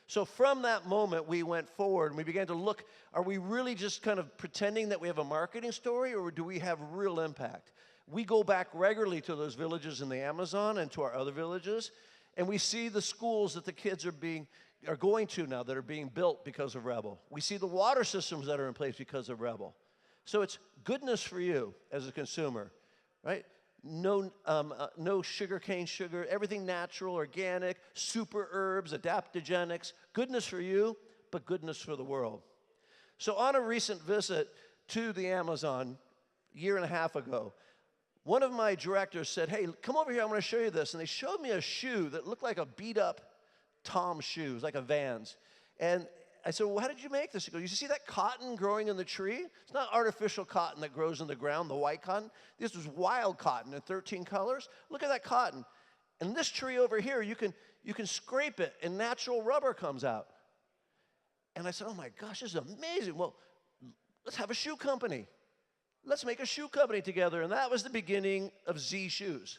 So from that moment, we went forward and we began to look, are we really just kind of pretending that we have a marketing story, or do we have real impact? We go back regularly to those villages in the Amazon and to our other villages, and we see the schools that the kids are going to now that are being built because of Rebel. We see the water systems that are in place because of Rebel. So it's goodness for you as a consumer, right? No sugarcane sugar, everything natural, organic, super herbs, adaptogenics, goodness for you, but goodness for the world. So on a recent visit to the Amazon a year and a half ago, one of my directors said, hey, come over here, I'm going to show you this. And they showed me a shoe that looked like a beat-up Tom's shoes, like a Vans. And I said, well, how did you make this? He goes, you see that cotton growing in the tree? It's not artificial cotton that grows in the ground, the white cotton. This was wild cotton in 13 colors. Look at that cotton. And this tree over here, you can scrape it, and natural rubber comes out. And I said, oh my gosh, this is amazing. Well, let's have a shoe company. Let's make a shoe company together. And that was the beginning of Z Shoes.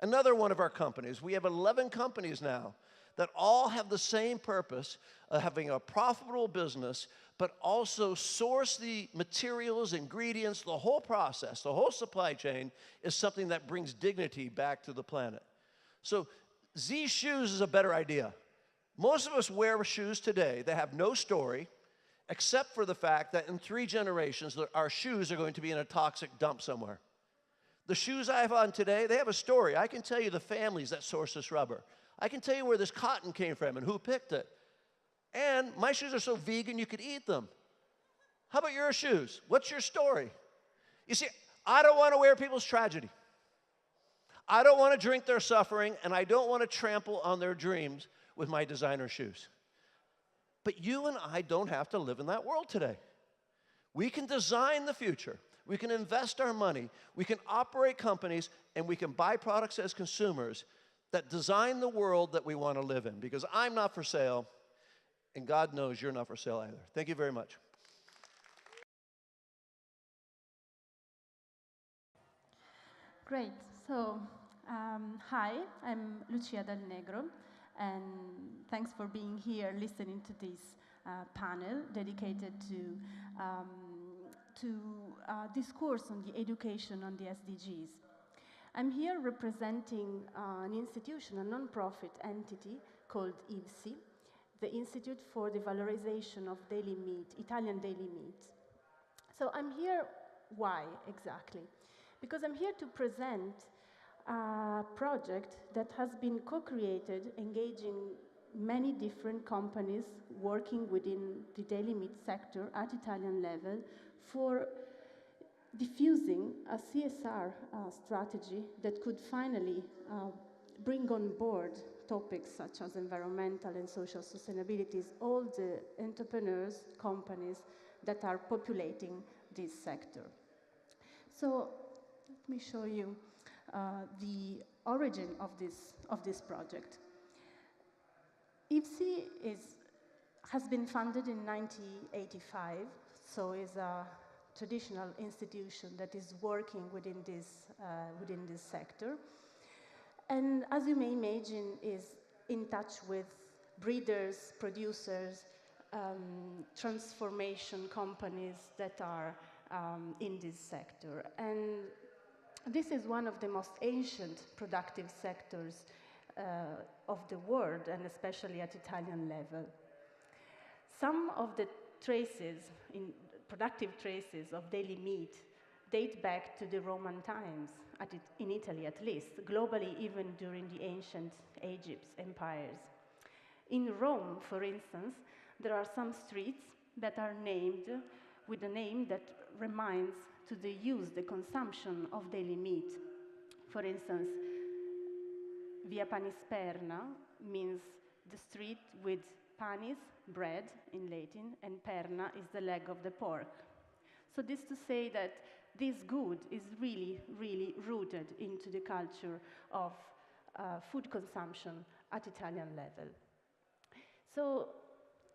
Another one of our companies. We have 11 companies now that all have the same purpose of having a profitable business, but also source the materials, ingredients, the whole process, the whole supply chain is something that brings dignity back to the planet. So Z Shoes is a better idea. Most of us wear shoes today that have no story, except for the fact that in 3 generations, our shoes are going to be in a toxic dump somewhere. The shoes I have on today, they have a story. I can tell you the families that source this rubber. I can tell you where this cotton came from and who picked it. And my shoes are so vegan you could eat them. How about your shoes? What's your story? You see, I don't want to wear people's tragedy. I don't want to drink their suffering, and I don't want to trample on their dreams with my designer shoes. But you and I don't have to live in that world today. We can design the future. We can invest our money. We can operate companies, and we can buy products as consumers that design the world that we want to live in. Because I'm not for sale, and God knows you're not for sale either. Thank you very much. Great. So, hi, I'm Lucia Del Negro, and thanks for being here listening to this panel dedicated to discourse on the education on the SDGs. I'm here representing an institution, a non-profit entity called IVSI, the Institute for the Valorization of Daily Meat, Italian Daily Meat. So I'm here, why exactly? Because I'm here to present a project that has been co-created, engaging many different companies working within the daily meat sector at Italian level for diffusing a CSR strategy that could finally bring on board topics such as environmental and social sustainability, all the entrepreneurs, companies that are populating this sector. So let me show you the origin of this project. IVSI has been founded in 1985, so is a traditional institution that is working within this sector. And as you may imagine, is in touch with breeders, producers, transformation companies that are in this sector. And this is one of the most ancient productive sectors of the world, and especially at Italian level. Some of the productive traces of daily meat date back to the Roman times, in Italy at least, globally even during the ancient Egypt's empires. In Rome, for instance, there are some streets that are named with a name that reminds to the consumption of daily meat. For instance, Via Panisperna means the street with panis, bread in Latin, and perna is the leg of the pork. So this to say that this good is really, really rooted into the culture of food consumption at Italian level. So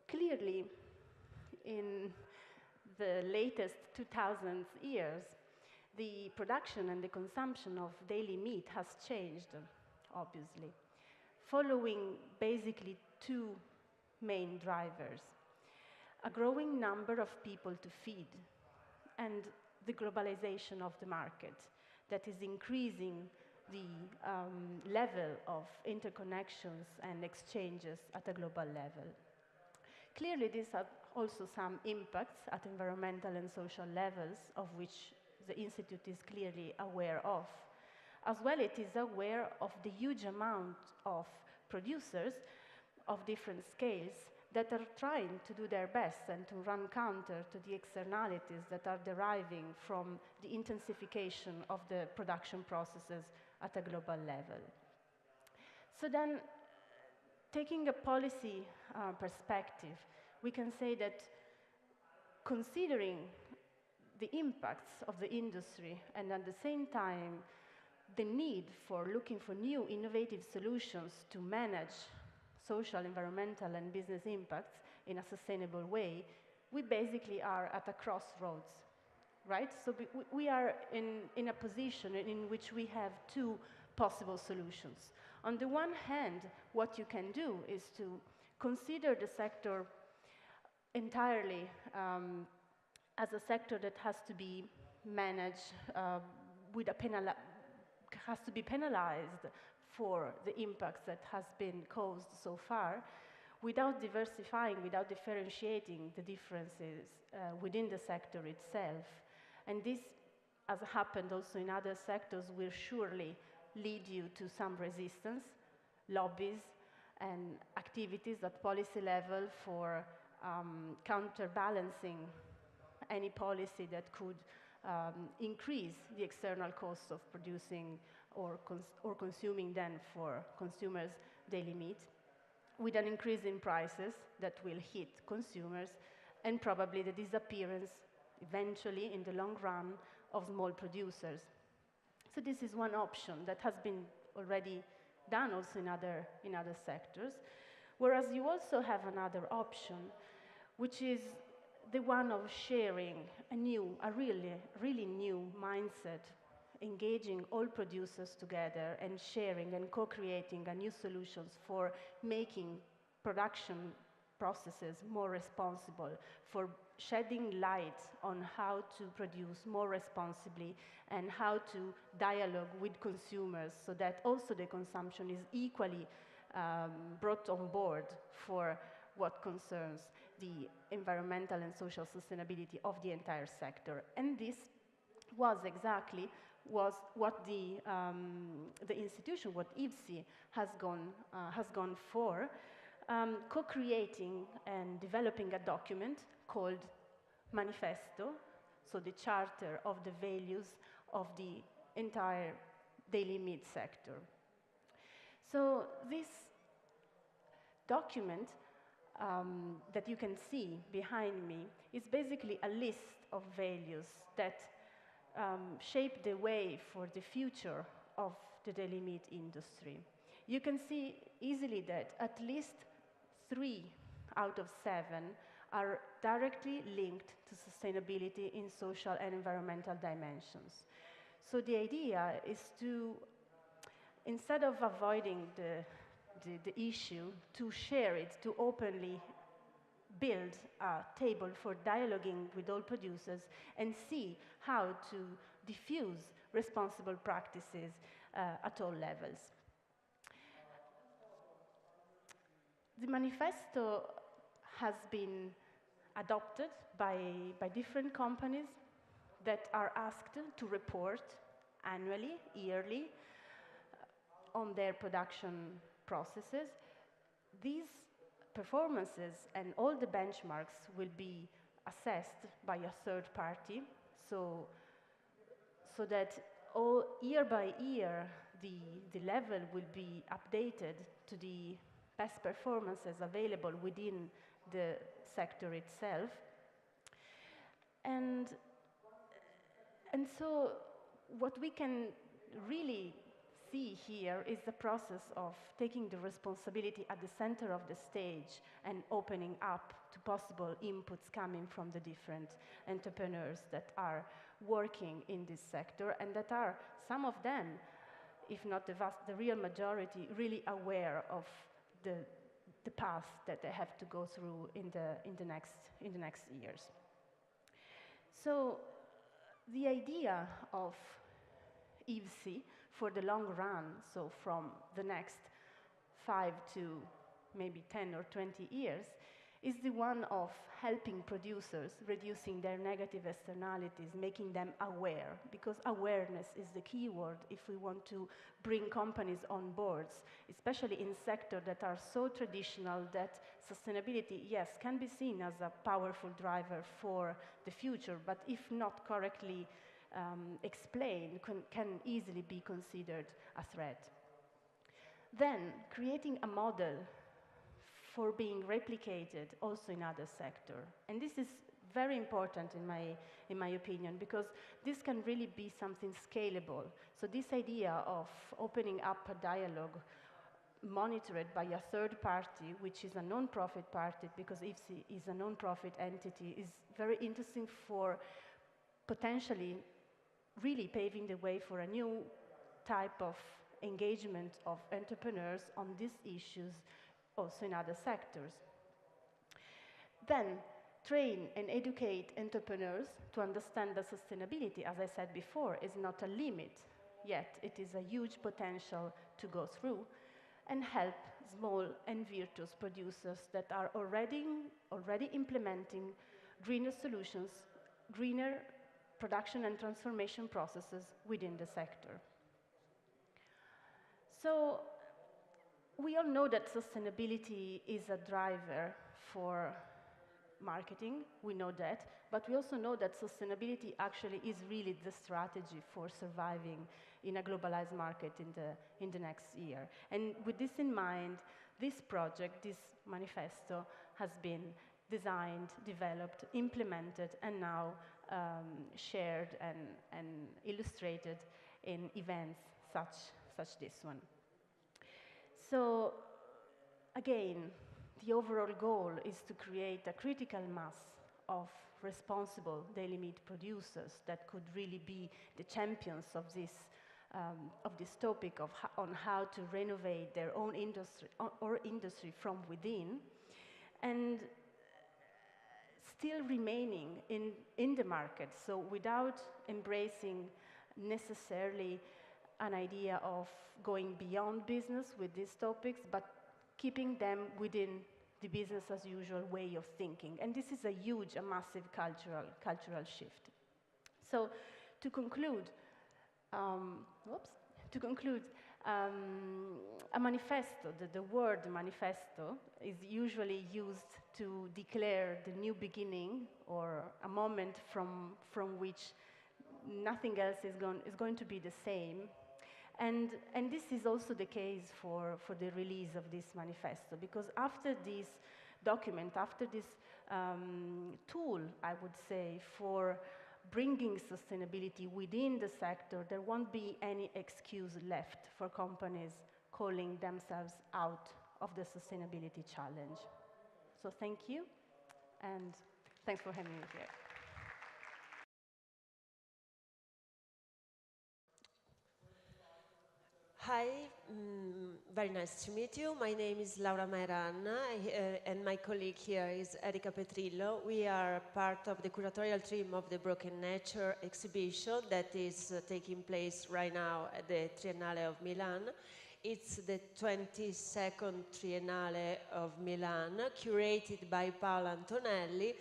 clearly, in the latest 2000 years, the production and the consumption of daily meat has changed, obviously, following basically 2 main drivers: a growing number of people to feed and the globalization of the market. that is increasing the level of interconnections and exchanges at a global level. Clearly, these have also some impacts at environmental and social levels, of which the Institute is clearly aware of. As well, it is aware of the huge amount of producers of different scales that are trying to do their best and to run counter to the externalities that are deriving from the intensification of the production processes at a global level. So then, taking a policy perspective, we can say that considering the impacts of the industry and at the same time the need for looking for new innovative solutions to manage social, environmental, and business impacts in a sustainable way, we basically are at a crossroads, right? So we are in a position in which we have two possible solutions. On the one hand, what you can do is to consider the sector entirely as a sector that has to be managed with has to be penalized for the impacts that has been caused so far, without diversifying, without differentiating the differences within the sector itself. And this, as happened also in other sectors, will surely lead you to some resistance, lobbies, and activities at policy level for counterbalancing any policy that could increase the external costs of producing or consuming then for consumers' daily needs, with an increase in prices that will hit consumers, and probably the disappearance, eventually, in the long run, of small producers. So this is one option that has been already done also in other sectors, whereas you also have another option, which is the one of sharing a really new mindset, engaging all producers together and sharing and co-creating new solutions for making production processes more responsible, for shedding light on how to produce more responsibly and how to dialogue with consumers so that also the consumption is equally brought on board for what concerns the environmental and social sustainability of the entire sector. And this was exactly what the institution, what IPSI has gone for, co-creating and developing a document called Manifesto, so the charter of the values of the entire daily meat sector. So this document that you can see behind me is basically a list of values that shape the way for the future of the daily meat industry. You can see easily that at least 3 out of 7 are directly linked to sustainability in social and environmental dimensions. So the idea is to, instead of avoiding the issue, to share it, to openly build a table for dialoguing with all producers and see how to diffuse responsible practices at all levels. The manifesto has been adopted by different companies that are asked to report annually, yearly, on their production processes. These performances and all the benchmarks will be assessed by a third party, so that year by year the level will be updated to the best performances available within the sector itself. And so what we can really see here is the process of taking the responsibility at the center of the stage and opening up to possible inputs coming from the different entrepreneurs that are working in this sector, and that are, some of them, if not the real majority, really aware of the path that they have to go through in the next years. So the idea of IVSI for the long run, so from the next 5 to maybe 10 or 20 years, is the one of helping producers, reducing their negative externalities, making them aware, because awareness is the key word if we want to bring companies on board, especially in sectors that are so traditional that sustainability, yes, can be seen as a powerful driver for the future, but if not correctly explained, can easily be considered a threat. Then, creating a model for being replicated also in other sectors. And this is very important in my opinion, because this can really be something scalable. So this idea of opening up a dialogue monitored by a third party, which is a non-profit party, because IFSI is a non-profit entity, is very interesting for potentially really paving the way for a new type of engagement of entrepreneurs on these issues also in other sectors. Then, train and educate entrepreneurs to understand that sustainability, as I said before, is not a limit, yet it is a huge potential to go through, and help small and virtuous producers that are already implementing greener solutions, greener production and transformation processes within the sector. So, we all know that sustainability is a driver for marketing, we know that, but we also know that sustainability actually is really the strategy for surviving in a globalized market in the next year. And with this in mind, this project, this manifesto, has been designed, developed, implemented, and now shared and illustrated in events such this one. So, again, the overall goal is to create a critical mass of responsible daily meat producers that could really be the champions of this topic on how to renovate their own industry or industry from within, and still remaining in the market. So, without embracing necessarily an idea of going beyond business with these topics, but keeping them within the business as usual way of thinking. And this is a huge, a massive cultural shift. So, to conclude, a manifesto, the word manifesto, is usually used to declare the new beginning or a moment from which nothing else is going to be the same. And this is also the case for the release of this manifesto, because after this document, after this tool, I would say, for bringing sustainability within the sector, there won't be any excuse left for companies calling themselves out of the sustainability challenge. So thank you, and thanks for having me here. Hi, very nice to meet you. My name is Laura Maeranna, and my colleague here is Erika Petrillo. We are part of the curatorial team of the Broken Nature exhibition that is taking place right now at the Triennale of Milan. It's the 22nd Triennale of Milan, curated by Paola Antonelli.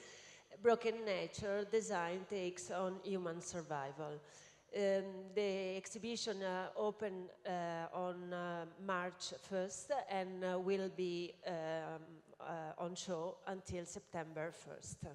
Broken Nature, design takes on human survival. The exhibition opened on March 1st and will be on show until September 1st.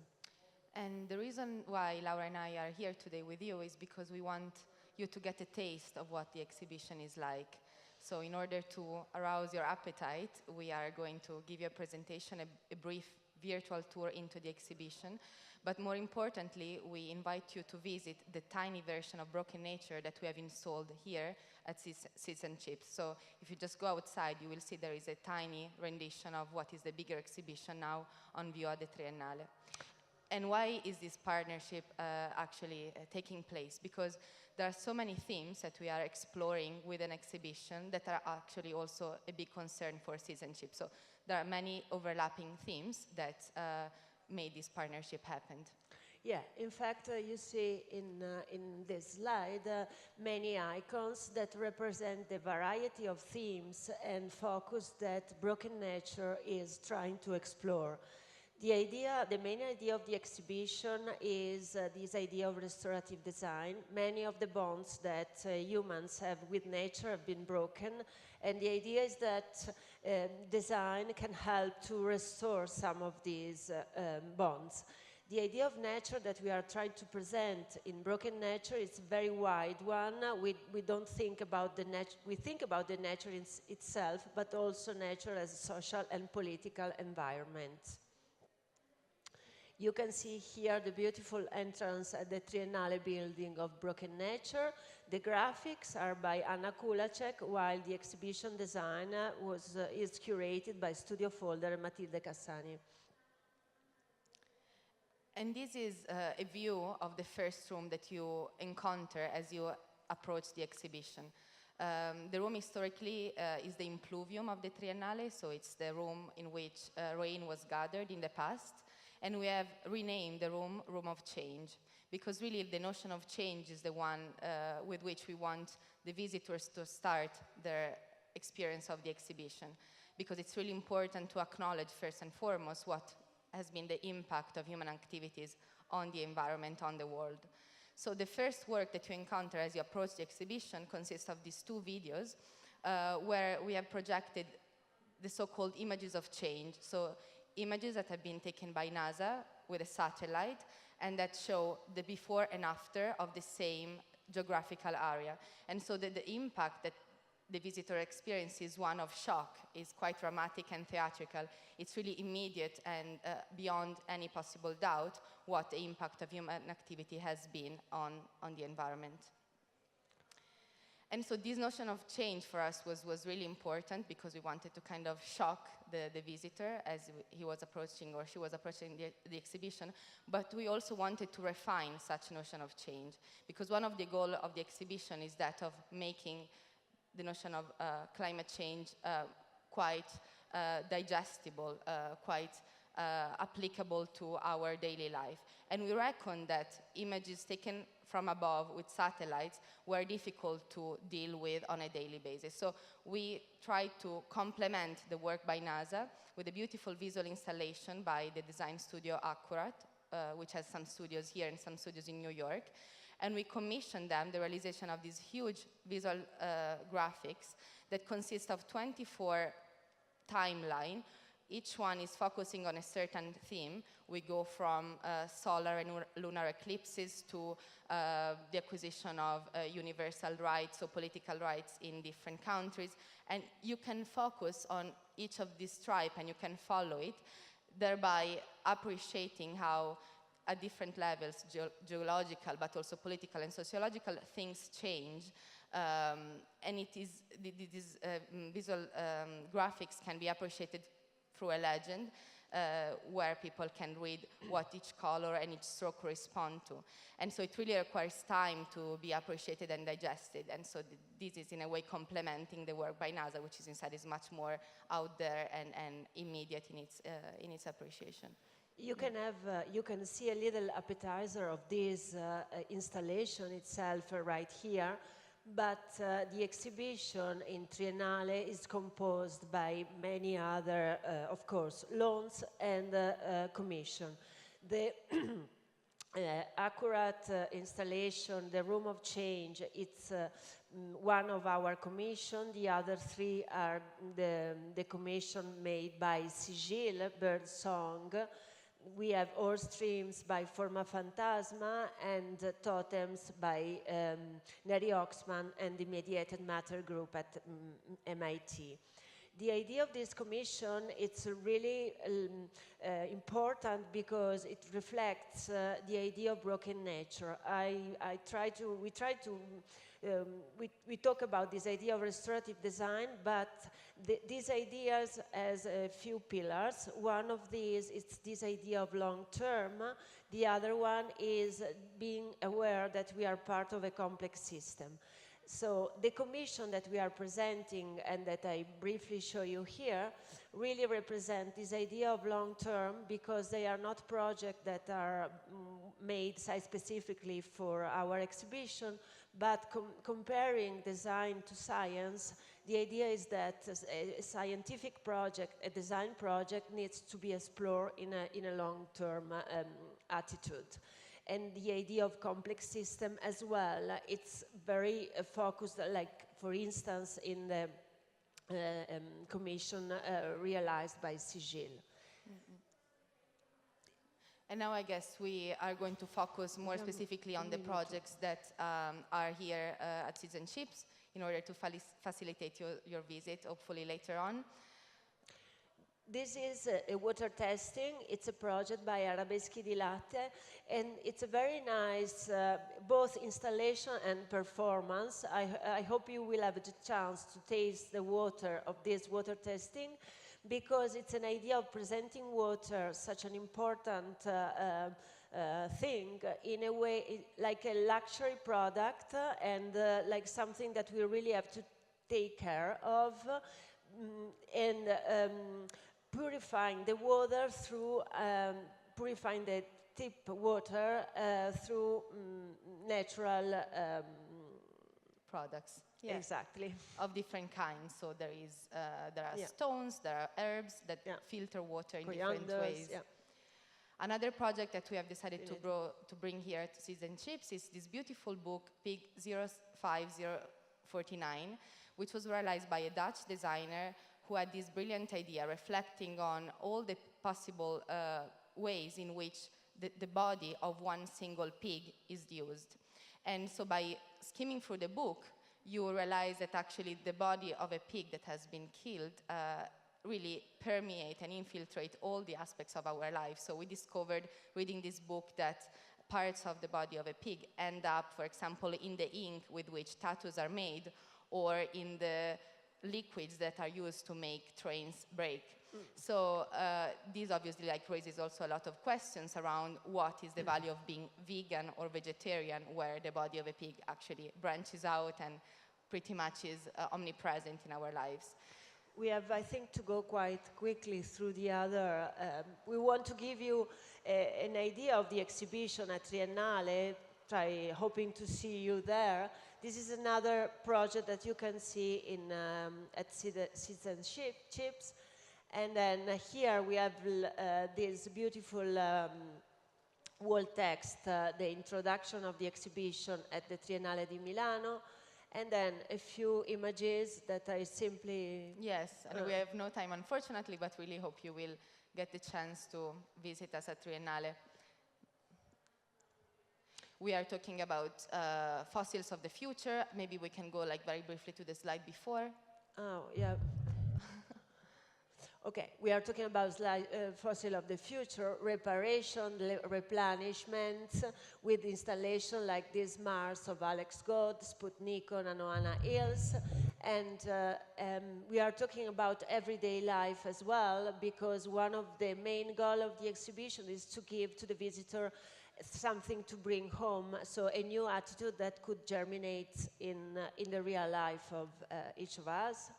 And the reason why Laura and I are here today with you is because we want you to get a taste of what the exhibition is like. So in order to arouse your appetite, we are going to give you a presentation, a brief virtual tour into the exhibition. But more importantly, we invite you to visit the tiny version of Broken Nature that we have installed here at Seeds&Chips. So if you just go outside, you will see there is a tiny rendition of what is the bigger exhibition now on view at the Triennale. And why is this partnership actually taking place? Because there are so many themes that we are exploring with an exhibition that are actually also a big concern for Seeds&Chips. So there are many overlapping themes that made this partnership happen. Yeah, in fact, you see in this slide many icons that represent the variety of themes and focus that Broken Nature is trying to explore. The main idea of the exhibition is this idea of restorative design. Many of the bonds that humans have with nature have been broken, and the idea is that design can help to restore some of these bonds. The idea of nature that we are trying to present in Broken Nature is a very wide one. We don't think about the nature, we think about the nature itself, but also nature as a social and political environment. You can see here the beautiful entrance at the Triennale building of Broken Nature. The graphics are by Anna Kulacek, while the exhibition design is curated by Studio Folder and Matilde Cassani. And this is a view of the first room that you encounter as you approach the exhibition. The room historically is the impluvium of the Triennale, so it's the room in which rain was gathered in the past. And we have renamed the room Room of Change, because really the notion of change is the one with which we want the visitors to start their experience of the exhibition, because it's really important to acknowledge first and foremost what has been the impact of human activities on the environment, on the world. So the first work that you encounter as you approach the exhibition consists of these two videos where we have projected the so-called images of change. So images that have been taken by NASA with a satellite and that show the before and after of the same geographical area. And so the impact that the visitor experiences one of shock, is quite dramatic and theatrical. It's really immediate and beyond any possible doubt what the impact of human activity has been on the environment. And so this notion of change for us was really important because we wanted to kind of shock the visitor as he was approaching or she was approaching the exhibition, but we also wanted to refine such notion of change, because one of the goals of the exhibition is that of making the notion of climate change quite digestible, quite applicable to our daily life. And we reckon that images taken from above with satellites were difficult to deal with on a daily basis. So we tried to complement the work by NASA with a beautiful visual installation by the design studio Accurate, which has some studios here and some studios in New York. And we commissioned them the realization of these huge visual graphics that consist of 24 timelines. Each one is focusing on a certain theme. We go from solar and lunar eclipses to the acquisition of universal rights or political rights in different countries. And you can focus on each of these stripes and you can follow it, thereby appreciating how at different levels, geological, but also political and sociological, things change. And these visual graphics can be appreciated through a legend where people can read what each color and each stroke correspond to. And so it really requires time to be appreciated and digested. And so this is in a way complementing the work by NASA, which is instead is much more out there and immediate in its appreciation. You can see a little appetizer of this installation itself right here, but the exhibition in Triennale is composed by many other, of course, loans and commission. The Accurate installation, the Room of Change, it's one of our commission. The other three are the commission made by Sigil, Bird Song. We have All Streams by Forma Fantasma and Totems by Neri Oxman and the Mediated Matter Group at MIT. The idea of this commission, it's really important because it reflects the idea of broken nature. We talk about this idea of restorative design, but these ideas has a few pillars. One of these is this idea of long term. The other one is being aware that we are part of a complex system. So the commission that we are presenting and that I briefly show you here really represent this idea of long-term, because they are not projects that are made site-specifically for our exhibition, but comparing design to science, the idea is that a scientific project, a design project, needs to be explored in a long-term attitude. And the idea of complex system as well, it's very focused, like for instance in the commission realized by Sigil. And now I guess we are going to focus more specifically on the projects that are here at Seeds&Chips in order to facilitate your visit, hopefully later on. This is a water testing. It's a project by Arabeschi di Latte, and it's a very nice both installation and performance. I hope you will have the chance to taste the water of this water testing, because it's an idea of presenting water, such an important thing, in a way like a luxury product, and like something that we really have to take care of, and purifying the water through purifying the tip water through natural products. Yeah. Exactly. Of different kinds. So there are stones, there are herbs that filter water in different ways. Yeah. Another project that we have decided to bring here to Seeds&Chips is this beautiful book, Pig 05049, which was realized by a Dutch designer who had this brilliant idea, reflecting on all the possible ways in which the body of one single pig is used. And so by skimming through the book, you realize that actually the body of a pig that has been killed really permeate and infiltrate all the aspects of our life. So we discovered, reading this book, that parts of the body of a pig end up, for example, in the ink with which tattoos are made, or in the liquids that are used to make trains brake. So this obviously raises also a lot of questions around what is the value of being vegan or vegetarian, where the body of a pig actually branches out and pretty much is omnipresent in our lives. We have, I think, to go quite quickly through the other. We want to give you an idea of the exhibition at Triennale, hoping to see you there. This is another project that you can see at Seeds&Chips. And then here we have this beautiful wall text, the introduction of the exhibition at the Triennale di Milano, and then a few images that I simply... Yes, and we have no time, unfortunately, but really hope you will get the chance to visit us at Triennale. We are talking about fossils of the future. Maybe we can go very briefly to the slide before. Oh, yeah. Okay, we are talking about fossil of the future, reparation, replenishment, with installation like this Mars of Alex God, Sputnik on Anoana Hills. And we are talking about everyday life as well, because one of the main goals of the exhibition is to give to the visitor something to bring home, so a new attitude that could germinate in the real life of each of us.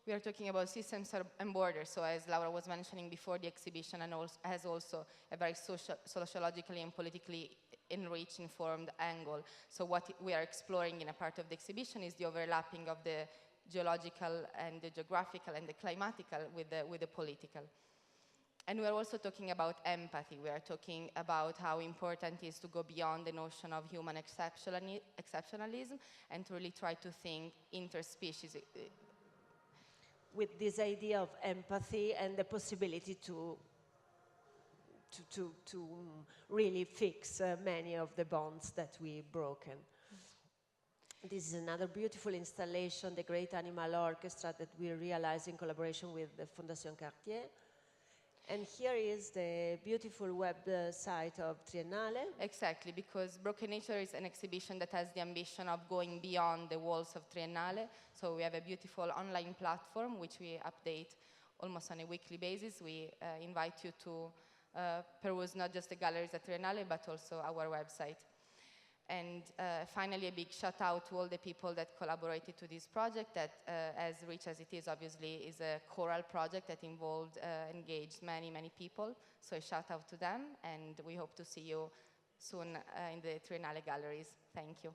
We are talking about systems and borders. So as Laura was mentioning before, the exhibition has also a very sociologically and politically enriched, informed angle. So what we are exploring in a part of the exhibition is the overlapping of the geological and the geographical and the climatical with the political. And we are also talking about empathy. We are talking about how important it is to go beyond the notion of human exceptionalism and to really try to think interspecies. With this idea of empathy and the possibility to really fix many of the bonds that we've broken. This is another beautiful installation, the Great Animal Orchestra, that we realized in collaboration with the Fondation Cartier. And here is the beautiful website of Triennale. Exactly, because Broken Nature is an exhibition that has the ambition of going beyond the walls of Triennale. So we have a beautiful online platform, which we update almost on a weekly basis. We invite you to peruse not just the galleries at Triennale, but also our website. And finally, a big shout out to all the people that collaborated to this project that, as rich as it is, obviously, is a choral project that involved, engaged many, many people. So a shout out to them, and we hope to see you soon in the Triennale galleries. Thank you.